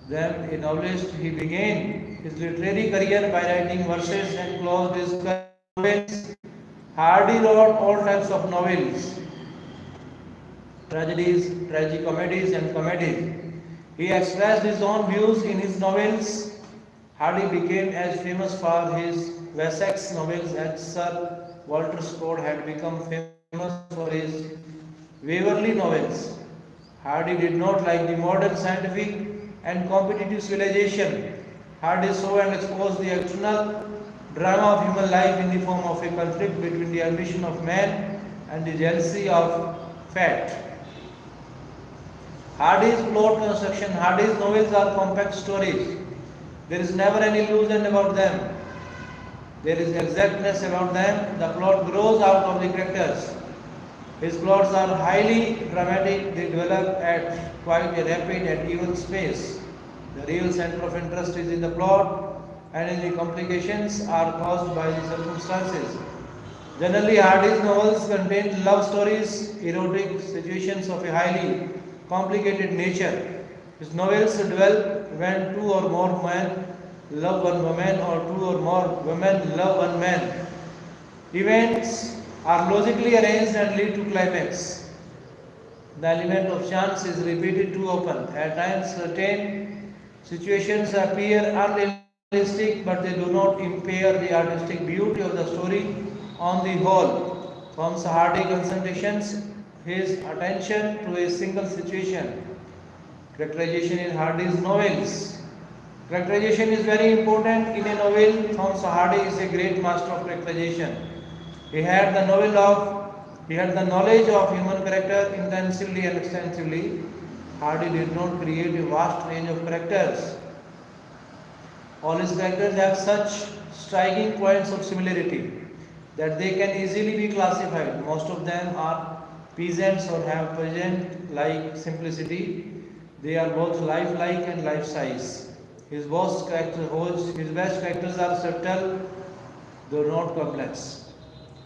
then a novelist. He began his literary career by writing verses and closed his novels. Hardy wrote all types of novels, tragedies, tragicomedies, and comedies. He expressed his own views in his novels. Hardy became as famous for his Wessex novels as Sir Walter Scott had become famous for his Waverley novels. Hardy did not like the modern scientific and competitive civilization. Hardy saw and exposed the external drama of human life in the form of a conflict between the ambition of man and the jealousy of fate. Hardy's plot construction. Hardy's novels are compact stories. There is never any illusion about them. There is exactness about them. The plot grows out of the characters. His plots are highly dramatic. They develop at quite a rapid and even pace. The real center of interest is in the plot, and the complications are caused by the circumstances. Generally, Hardy's novels contain love stories, erotic situations of a highly complicated nature. His novels develop when two or more men love one woman or two or more women love one man. Events are logically arranged and lead to climax. The element of chance is repeated too often. At times, certain situations appear unrealistic, but they do not impair the artistic beauty of the story on the whole. Thomas Hardy concentrates his attention to a single situation. Characterization in Hardy's novels. Characterization is very important in a novel. Thomas Hardy is a great master of characterization. He had the knowledge of human character intensively and extensively. Hardy did not create a vast range of characters. All his characters have such striking points of similarity that they can easily be classified. Most of them are peasants or have peasant-like simplicity. They are both lifelike and life-size. His best characters are subtle, though not complex.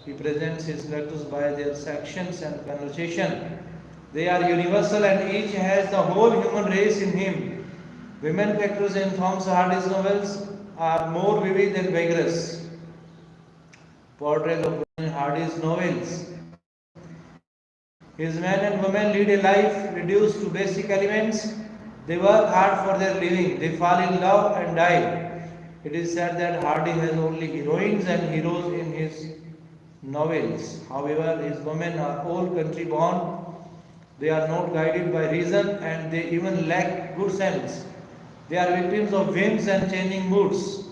He presents his characters by their sections and conversation. They are universal and each has the whole human race in him. Women characters in Thomas Hardy's novels are more vivid and vigorous. Portrayal of women in Hardy's novels. His men and women lead a life reduced to basic elements. They work hard for their living. They fall in love and die. It is said that Hardy has only heroines and heroes in his novels. However, his women are all country born. They are not guided by reason and they even lack good sense. They are victims of whims and changing moods.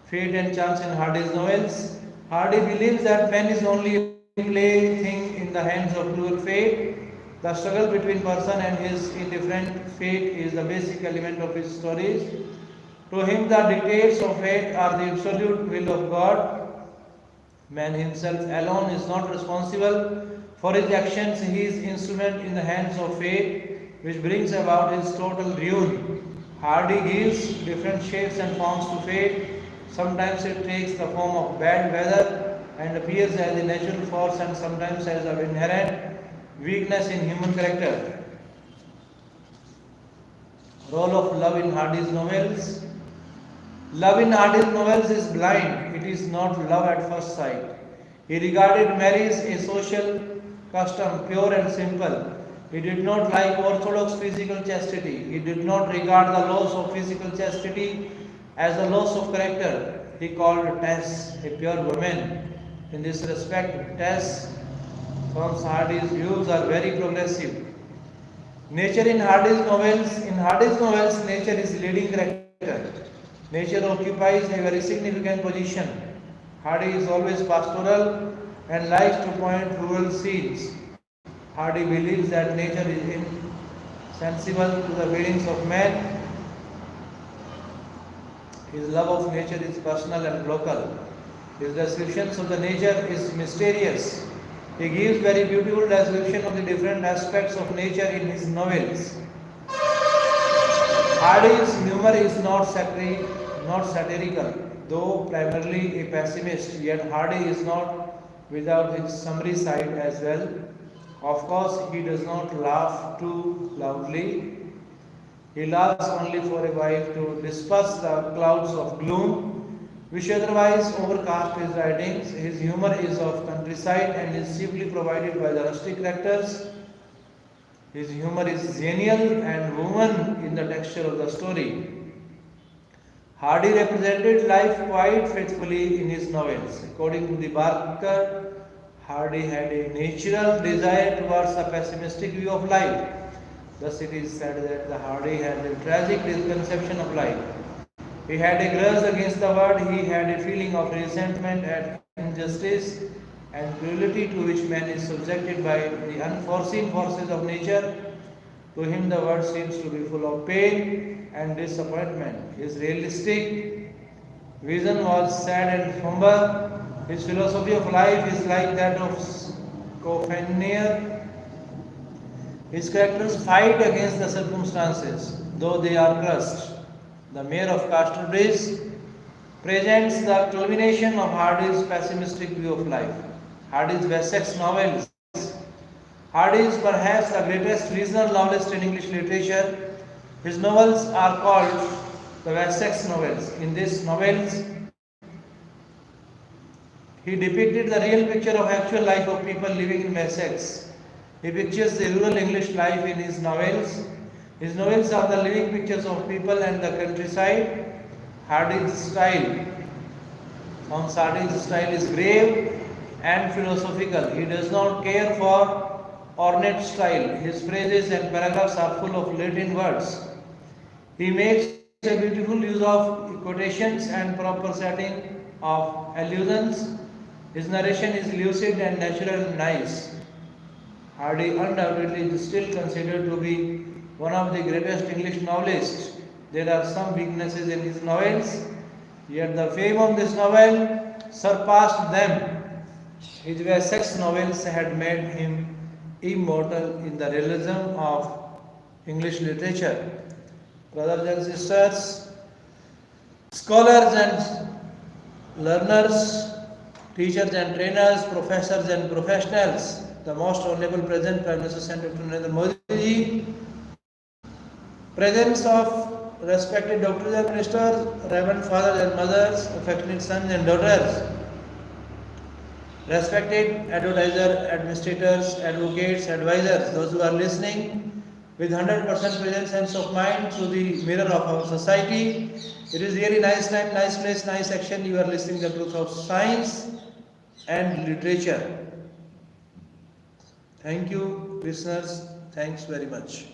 Fate and chance in Hardy's novels. Hardy believes that man is only a plaything in the hands of cruel fate. The struggle between person and his indifferent fate is the basic element of his stories. To him, the dictates of fate are the absolute will of God. Man himself alone is not responsible for his actions. He is instrument in the hands of fate, which brings about his total ruin. Hardy gives different shapes and forms to fate. Sometimes it takes the form of bad weather and appears as a natural force, and sometimes as an inherent weakness in human character. Role of love in Hardy's novels. Love in Hardy's novels is blind. It is not love at first sight. He regarded marriage a social custom, pure and simple. He did not like orthodox physical chastity. He did not regard the laws of physical chastity as the loss of character. He called Tess a pure woman. In this respect, Tess from Hardy's views are very progressive. Nature in Hardy's novels. In Hardy's novels, nature is leading character. Nature occupies a very significant position. Hardy is always pastoral and likes to point rural scenes. Hardy believes that nature is insensible to the feelings of man. His love of nature is personal and local. His descriptions of the nature is mysterious. He gives very beautiful description of the different aspects of nature in his novels. Hardy's humor is not satirical, though primarily a pessimist, yet Hardy is not without his summary side as well. Of course, he does not laugh too loudly. He laughs only for a while to disperse the clouds of gloom which otherwise overcast his writings. His humor is of countryside and is chiefly provided by the rustic characters. His humor is genial and woven in the texture of the story. Hardy represented life quite faithfully in his novels. According to the Barker, Hardy had a natural desire towards a pessimistic view of life. Thus it is said that the Hardy had a tragic conception of life. He had a grudge against the world. He had a feeling of resentment at injustice and cruelty to which man is subjected by the unforeseen forces of nature. To him the world seems to be full of pain and disappointment. His realistic vision was sad and somber. His philosophy of life is like that of Coffenier. His characters fight against the circumstances, though they are crushed. The Mayor of Casterbridge presents the culmination of Hardy's pessimistic view of life. Hardy's Wessex novels. Hardy is perhaps the greatest regional novelist in English literature. His novels are called the Wessex novels. In these novels, he depicted the real picture of actual life of people living in Wessex. He pictures the rural English life in his novels. His novels are the living pictures of people and the countryside. Hardy's style is grave and philosophical. He does not care for ornate style. His phrases and paragraphs are full of Latin words. He makes a beautiful use of quotations and proper setting of allusions. His narration is lucid and natural and nice. Hardy undoubtedly is still considered to be one of the greatest English novelists. There are some weaknesses in his novels, yet the fame of this novel surpassed them. His Wessex novels had made him immortal in the realism of English literature. Brothers and sisters, scholars and learners, teachers and trainers, professors and professionals, the most honorable present Prime Minister Saint Dr. Narendra Modi ji, presence of respected doctors and ministers, reverend fathers and mothers, affectionate sons and daughters. Respected advertiser, administrators, advocates, advisors, those who are listening with 100% present sense of mind through the mirror of our society. It is really nice time, nice place, nice action. You are listening the truth of science and literature. Thank you, listeners. Thanks very much.